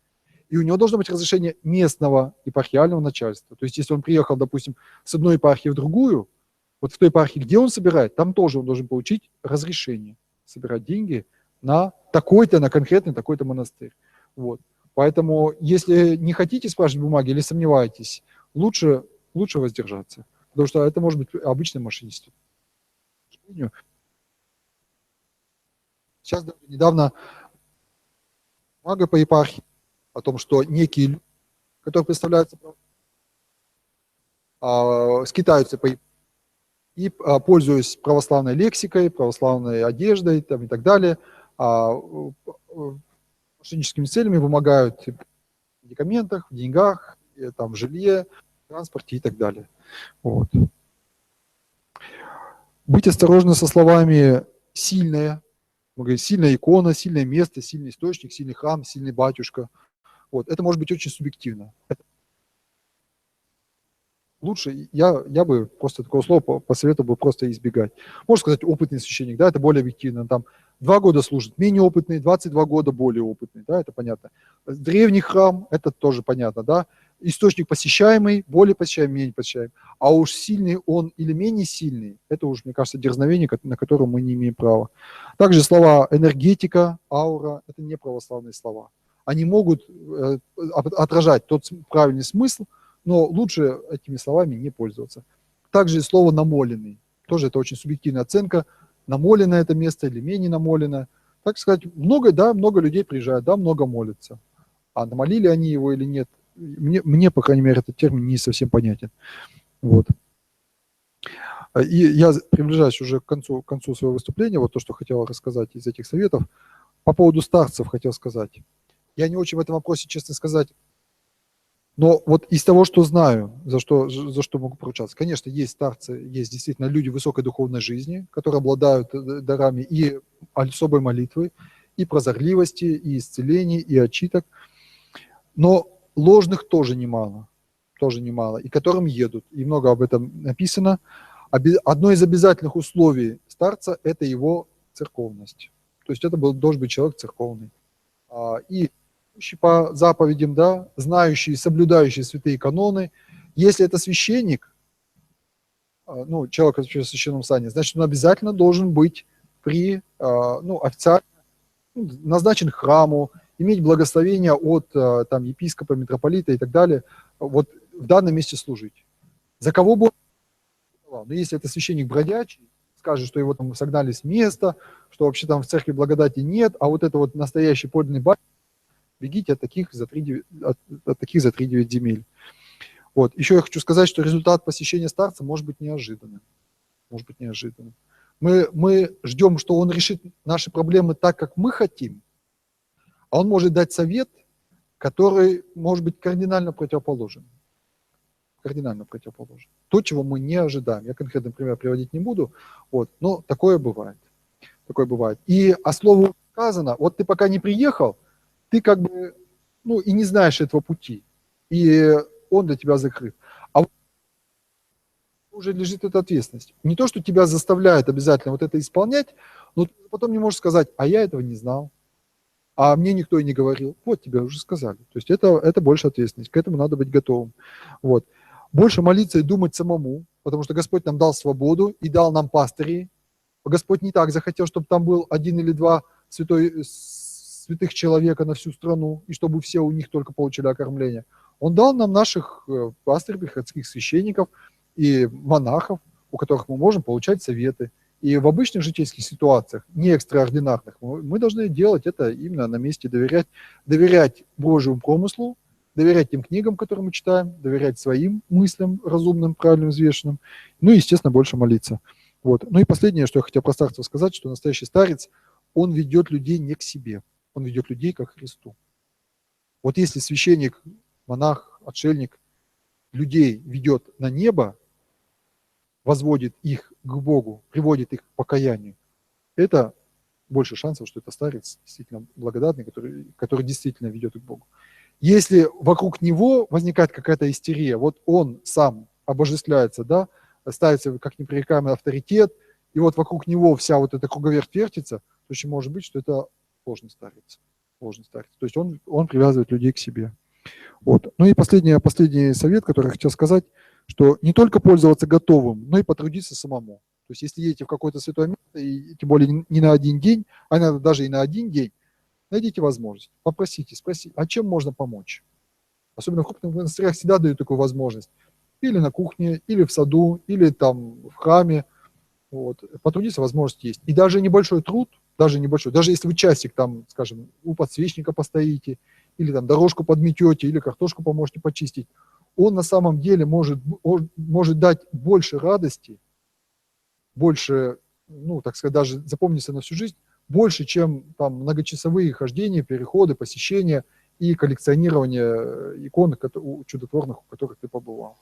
И у него должно быть разрешение местного епархиального начальства. То есть если он приехал, допустим, с одной епархии в другую, вот в той епархии, где он собирает, там тоже он должен получить разрешение собирать деньги на такой-то, на конкретный такой-то монастырь. Вот. Поэтому, если не хотите спрашивать бумаги или сомневаетесь, лучше воздержаться, потому что это может быть обычное мошенничество. Сейчас даже недавно бумага по епархии о том, что некие люди, которые представляются, скитаются по и, пользуясь православной лексикой, православной одеждой там, и так далее, мошенническими целями вымогают в медикаментах, в деньгах, там, в жилье, в транспорте и так далее. Вот. Быть осторожным со словами «сильная». Мы говорим, сильная икона, сильное место, сильный источник, сильный храм, сильный батюшка. Вот. Это может быть очень субъективно. Лучше, я бы просто такого слова посоветовал бы просто избегать. Можно сказать, опытный священник, да, это более объективно. Там 2 года служит, менее опытный, 22 года более опытный, да, это понятно. Древний храм, это тоже понятно, да. Источник посещаемый, более посещаемый, менее посещаемый. А уж сильный он или менее сильный, это уж, мне кажется, дерзновение, на которое мы не имеем права. Также слова энергетика, аура, это не православные слова. Они могут отражать тот правильный смысл, но лучше этими словами не пользоваться. Также слово «намоленный». Тоже это очень субъективная оценка. Намолено это место или менее намолено. Так сказать, много людей приезжают, да, много молятся. А намолили они его или нет, мне, по крайней мере, этот термин не совсем понятен. Вот. И я приближаюсь уже к концу своего выступления. Вот то, что хотел рассказать из этих советов. По поводу старцев хотел сказать. Я не очень в этом вопросе, честно сказать, но вот из того, что знаю, за что могу поручаться, конечно, есть старцы, есть действительно люди высокой духовной жизни, которые обладают дарами и особой молитвы, и прозорливости, и исцелений, и отчиток. Но ложных тоже немало, и которым едут. И много об этом написано. Одно из обязательных условий старца – это его церковность. То есть это должен быть человек церковный. И по заповедям, да, знающий, соблюдающий святые каноны. Если это священник, ну, человек в священном сане, значит, он обязательно должен быть официально назначен храму, иметь благословение от там, епископа, митрополита и так далее, вот в данном месте служить. За кого бы он, но если это священник бродячий, скажет, что его там согнали с места, что вообще там в церкви благодати нет, а вот это вот настоящий подлинный батюшка, бегите от таких за 3-9 земель. Вот. Еще я хочу сказать, что результат посещения старца может быть неожиданным. Мы ждем, что он решит наши проблемы так, как мы хотим, а он может дать совет, который может быть кардинально противоположен. То, чего мы не ожидаем. Я конкретный пример приводить не буду, вот, но такое бывает. И о слову сказано, вот ты пока не приехал, ты как бы, и не знаешь этого пути, и он для тебя закрыт. А вот уже лежит эта ответственность. Не то, что тебя заставляют обязательно вот это исполнять, но ты потом не можешь сказать, а я этого не знал, а мне никто и не говорил. Вот тебе уже сказали. То есть это больше ответственность, к этому надо быть готовым. Вот. Больше молиться и думать самому, потому что Господь нам дал свободу и дал нам пастырей. Господь не так захотел, чтобы там был 1 или 2 святых человека на всю страну, и чтобы все у них только получили окормление. Он дал нам наших пастырей, приходских священников и монахов, у которых мы можем получать советы. И в обычных житейских ситуациях, не экстраординарных, мы должны делать это именно на месте, доверять Божьему промыслу, доверять тем книгам, которые мы читаем, доверять своим мыслям разумным, правильным, взвешенным, и, естественно, больше молиться. Вот. И последнее, что я хотел про старцев сказать, что настоящий старец, он ведет людей не к себе, он ведет людей ко Христу. Вот если священник, монах, отшельник людей ведет на небо, возводит их к Богу, приводит их к покаянию, это больше шансов, что это старец действительно благодатный, который действительно ведет их к Богу. Если вокруг него возникает какая-то истерия, вот он сам обожествляется, да, ставится как непререкаемый авторитет, и вот вокруг него вся вот эта круговерть вертится, то очень может быть, что это ложный старец. То есть он привязывает людей к себе. Вот. И последний совет, который я хотел сказать, что не только пользоваться готовым, но и потрудиться самому. То есть если едете в какое-то святое место, и тем более не на один день, а иногда даже и на один день, найдите возможность, попросите, спросите, а чем можно помочь. Особенно в крупных монастырях всегда дают такую возможность. Или на кухне, или в саду, или там в храме. Вот. Потрудиться возможность есть. И даже небольшой труд, даже если вы часик там, скажем, у подсвечника постоите, или там дорожку подметете, или картошку поможете почистить, он на самом деле может дать больше радости, больше, так сказать, даже запомнится на всю жизнь, больше, чем там многочасовые хождения, переходы, посещения и коллекционирование икон чудотворных, у которых ты побывал.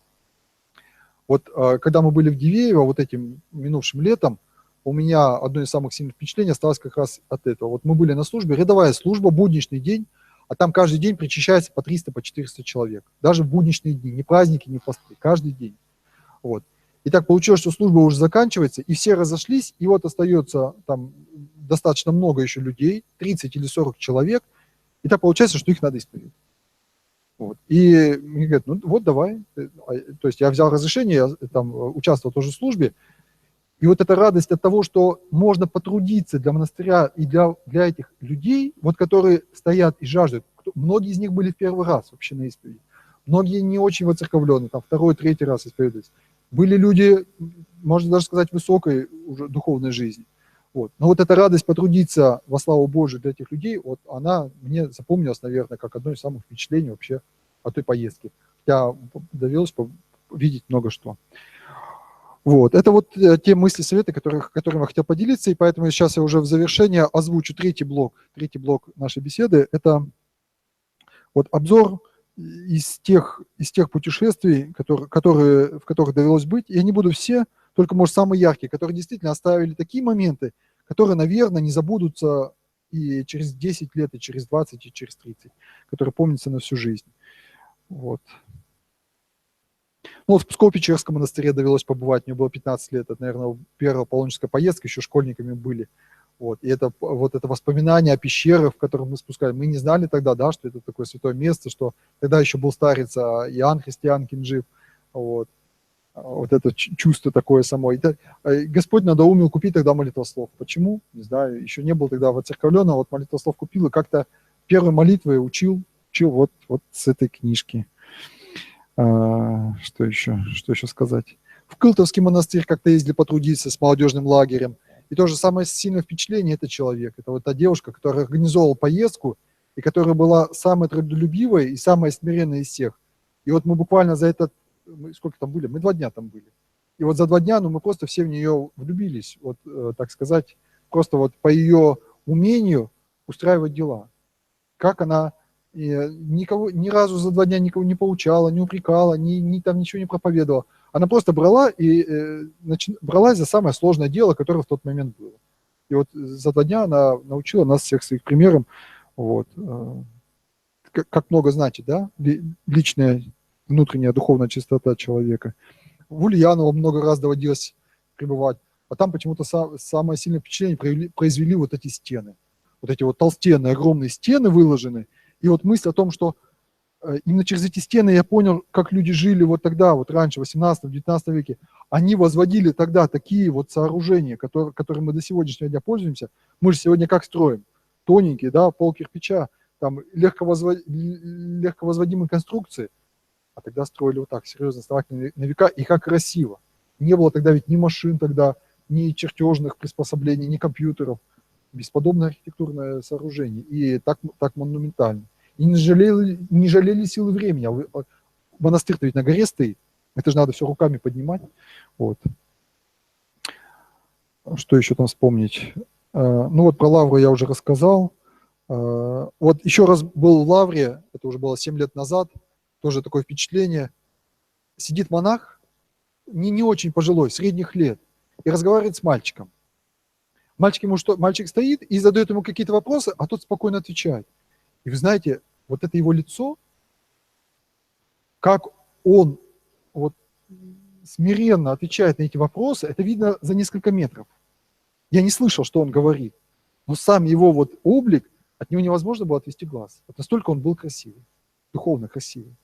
Вот когда мы были в Дивеево вот этим минувшим летом, у меня одно из самых сильных впечатлений осталось как раз от этого. Вот мы были на службе, рядовая служба, будничный день, а там каждый день причащается по 300, по 400 человек. Даже в будничные дни, не праздники, не посты, каждый день. Вот. И так получилось, что служба уже заканчивается, и все разошлись, и вот остается там достаточно много еще людей, 30 или 40 человек, и так получается, что их надо исповедовать. Вот. И мне говорят, вот давай. То есть я взял разрешение, я там участвовал тоже в службе, и вот эта радость от того, что можно потрудиться для монастыря и для этих людей, вот которые стоят и жаждут. Многие из них были в первый раз вообще на исповеди. Многие не очень воцерковленные, там второй, третий раз исповедовались. Были люди, можно даже сказать, высокой уже духовной жизни. Вот. Но вот эта радость потрудиться во славу Божию для этих людей, вот она мне запомнилась, наверное, как одно из самых впечатлений вообще от той поездки. Хотя довелось видеть много что. Вот. Это вот те мысли, советы, которыми я хотел поделиться, и поэтому сейчас я уже в завершение озвучу третий блок нашей беседы. Это вот обзор из тех путешествий, в которых довелось быть. Я не буду все, только, может, самые яркие, которые действительно оставили такие моменты, которые, наверное, не забудутся и через 10 лет, и через 20, и через 30, который помнится на всю жизнь. Вот. Ну, вот в Псково-Печерском монастыре довелось побывать, мне было 15 лет, это, наверное, первая паломническая поездка, еще школьниками были. Вот. И это вот это воспоминание о пещерах, в которых мы спускались. Мы не знали тогда, да, что это такое святое место, что тогда еще был старец Иоанн Христианкин жив. Вот. Вот это чувство такое само. И Господь надоумил купить тогда молитвослов. Почему? Не знаю. Еще не был тогда воцерковлен, а вот молитвослов купил и как-то первой молитвы учил вот с этой книжки. Что еще сказать? В Кылтовский монастырь как-то ездили потрудиться с молодежным лагерем. И тоже самое сильное впечатление – это человек. Это вот та девушка, которая организовала поездку, и которая была самой трудолюбивой и самая смиренная из всех. И вот мы буквально за этот, сколько там были? Мы 2 дня там были. И вот за 2 дня, мы просто все в нее влюбились, вот так сказать, просто вот по ее умению устраивать дела. Как она никого, ни разу за 2 дня никого не поучала, не упрекала, там ничего не проповедовала. Она просто бралась за самое сложное дело, которое в тот момент было. И вот за 2 дня она научила нас всех своих примером. Вот. Как много значит, да? Личная, внутренняя духовная чистота человека. В Ульяново много раз доводилось пребывать. А там почему-то самое сильное впечатление произвели вот эти стены. Вот эти вот толстенные, огромные стены выложены. И вот мысль о том, что именно через эти стены я понял, как люди жили вот тогда, вот раньше, в 18-19 веке. Они возводили тогда такие вот сооружения, которыми мы до сегодняшнего дня пользуемся. Мы же сегодня как строим? Тоненькие, да, пол кирпича, там легковозводимые конструкции. А тогда строили вот так, серьезно, основательно на века, и как красиво. Не было тогда ведь ни машин тогда, ни чертежных приспособлений, ни компьютеров. Бесподобное архитектурное сооружение, и так монументально. И не жалели силы времени. Монастырь-то ведь на горе стоит, это же надо все руками поднимать. Вот. Что еще там вспомнить? Ну вот про Лавру я уже рассказал. Вот еще раз был в Лавре, это уже было 7 лет назад, тоже такое впечатление. Сидит монах, не очень пожилой, средних лет, и разговаривает с мальчиком. Мальчик стоит и задает ему какие-то вопросы, а тот спокойно отвечает. И вы знаете, вот это его лицо, как он вот смиренно отвечает на эти вопросы, это видно за несколько метров. Я не слышал, что он говорит, но сам его вот облик, от него невозможно было отвести глаз. Вот настолько он был красивый, духовно красивый.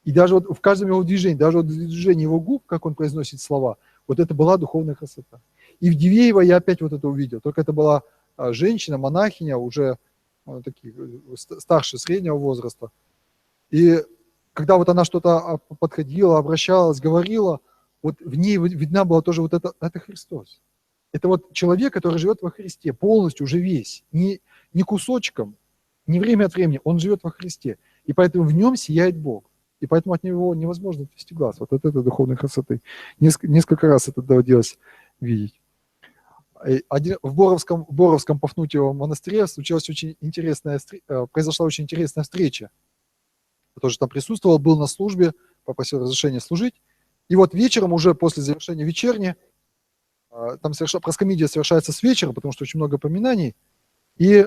И даже вот в каждом его движении, даже вот в движении его губ, как он произносит слова, вот это была духовная красота. И в Дивеево я опять вот это увидел. Только это была женщина, монахиня, уже такие, старше среднего возраста. И когда вот она что-то подходила, обращалась, говорила, вот в ней видна была тоже вот это Христос. Это вот человек, который живет во Христе, полностью уже весь, не кусочком, не время от времени, он живет во Христе. И поэтому в нем сияет Бог. И поэтому от него невозможно отвести глаз. Вот от этой духовной красоты. Несколько раз это доводилось видеть. В Боровском Пафнутьевом монастыре произошла очень интересная встреча. Я тоже там присутствовал, был на службе, попросил разрешения служить. И вот вечером, уже после завершения вечерни, там проскомидия совершается с вечера, потому что очень много поминаний. И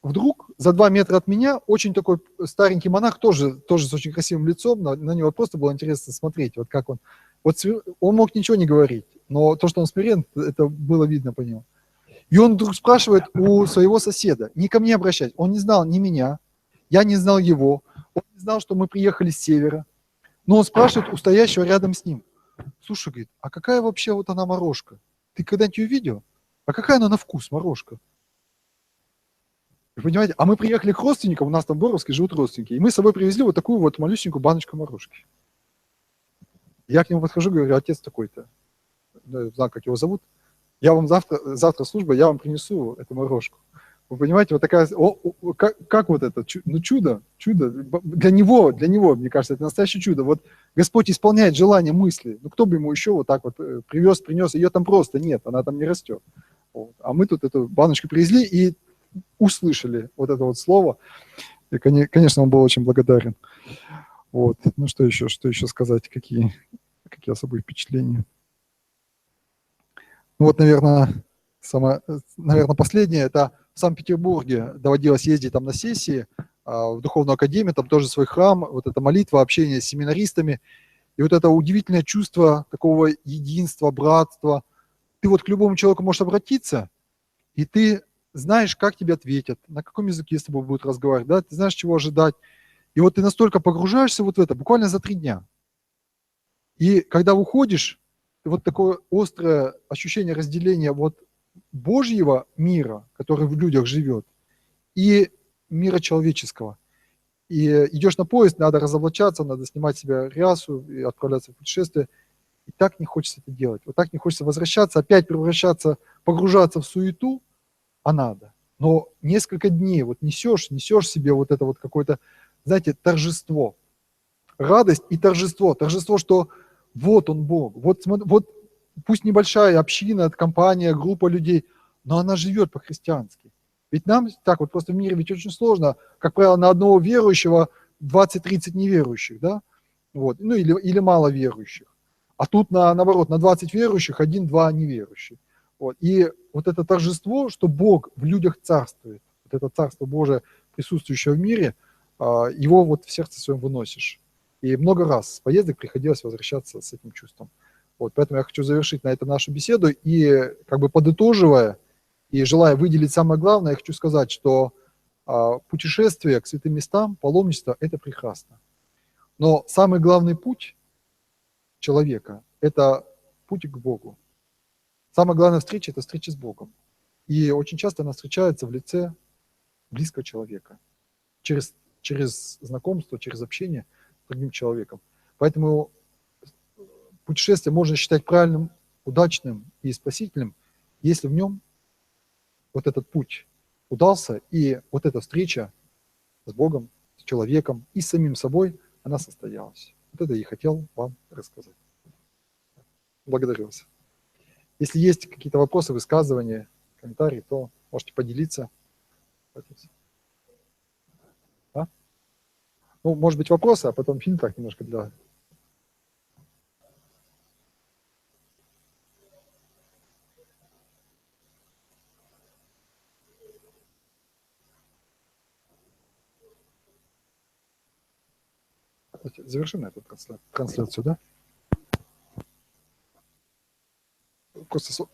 вдруг за 2 метра от меня очень такой старенький монах, тоже с очень красивым лицом, на него просто было интересно смотреть, вот как он. Вот он мог ничего не говорить, но то, что он смирен, это было видно по нему. И он вдруг спрашивает у своего соседа, не ко мне обращаясь, он не знал ни меня, я не знал его, он не знал, что мы приехали с севера, но он спрашивает у стоящего рядом с ним, слушай, говорит, а какая вообще вот она морожка? Ты когда-нибудь ее видел? А какая она на вкус, морожка? Вы понимаете, а мы приехали к родственникам, у нас там в Боровске живут родственники, и мы с собой привезли вот такую вот малюсенькую баночку морожки. Я к нему подхожу, говорю, отец такой-то, не знаю, как его зовут, я вам завтра служба, я вам принесу эту морожку. Вы понимаете, вот такая, как вот это, ну чудо, для него, мне кажется, это настоящее чудо. Вот Господь исполняет желания, мысли, ну кто бы ему еще вот так вот принес, ее там просто нет, она там не растет. Вот. А мы тут эту баночку привезли и услышали вот это вот слово, и, конечно, он был очень благодарен. Вот. Ну что еще сказать, какие особые впечатления. Ну вот, наверное, последнее, это в Санкт-Петербурге доводилось ездить там на сессии, в Духовную Академию, там тоже свой храм, вот эта молитва, общение с семинаристами, и вот это удивительное чувство такого единства, братства. Ты вот к любому человеку можешь обратиться, и ты знаешь, как тебе ответят, на каком языке с тобой будут разговаривать, да, ты знаешь, чего ожидать. И вот ты настолько погружаешься вот в это, буквально за 3 дня. И когда уходишь, вот такое острое ощущение разделения вот Божьего мира, который в людях живет, и мира человеческого. И идешь на поезд, надо разоблачаться, надо снимать с себя рясу и отправляться в путешествие. И так не хочется это делать. Вот так не хочется возвращаться, опять превращаться, погружаться в суету, а надо. Но несколько дней вот несешь себе вот это вот какое-то, знаете, торжество. Радость и торжество. Торжество, что вот он Бог, вот пусть небольшая община, компания, группа людей, но она живет по-христиански. Ведь нам так вот просто в мире ведь очень сложно, как правило, на одного верующего 20-30 неверующих, да, вот, ну или мало верующих. А тут наоборот, на 20 верующих 1-2 неверующих. Вот. И вот это торжество, что Бог в людях царствует, вот это Царство Божие, присутствующее в мире, его вот в сердце своем выносишь. И много раз с поездок приходилось возвращаться с этим чувством. Вот, поэтому я хочу завершить на этом нашу беседу и как бы подытоживая и желая выделить самое главное, я хочу сказать, что путешествие к святым местам, паломничество – это прекрасно. Но самый главный путь человека – это путь к Богу. Самая главная встреча – это встреча с Богом. И очень часто она встречается в лице близкого человека, через знакомство, через общение с другим человеком. Поэтому путешествие можно считать правильным, удачным и спасительным, если в нем вот этот путь удался, и вот эта встреча с Богом, с человеком и с самим собой, она состоялась. Вот это я и хотел вам рассказать. Благодарю вас. Если есть какие-то вопросы, высказывания, комментарии, то можете поделиться. А? Ну, может быть, вопросы, а потом фильм так немножко для... Завершим на эту трансляцию, да? Просто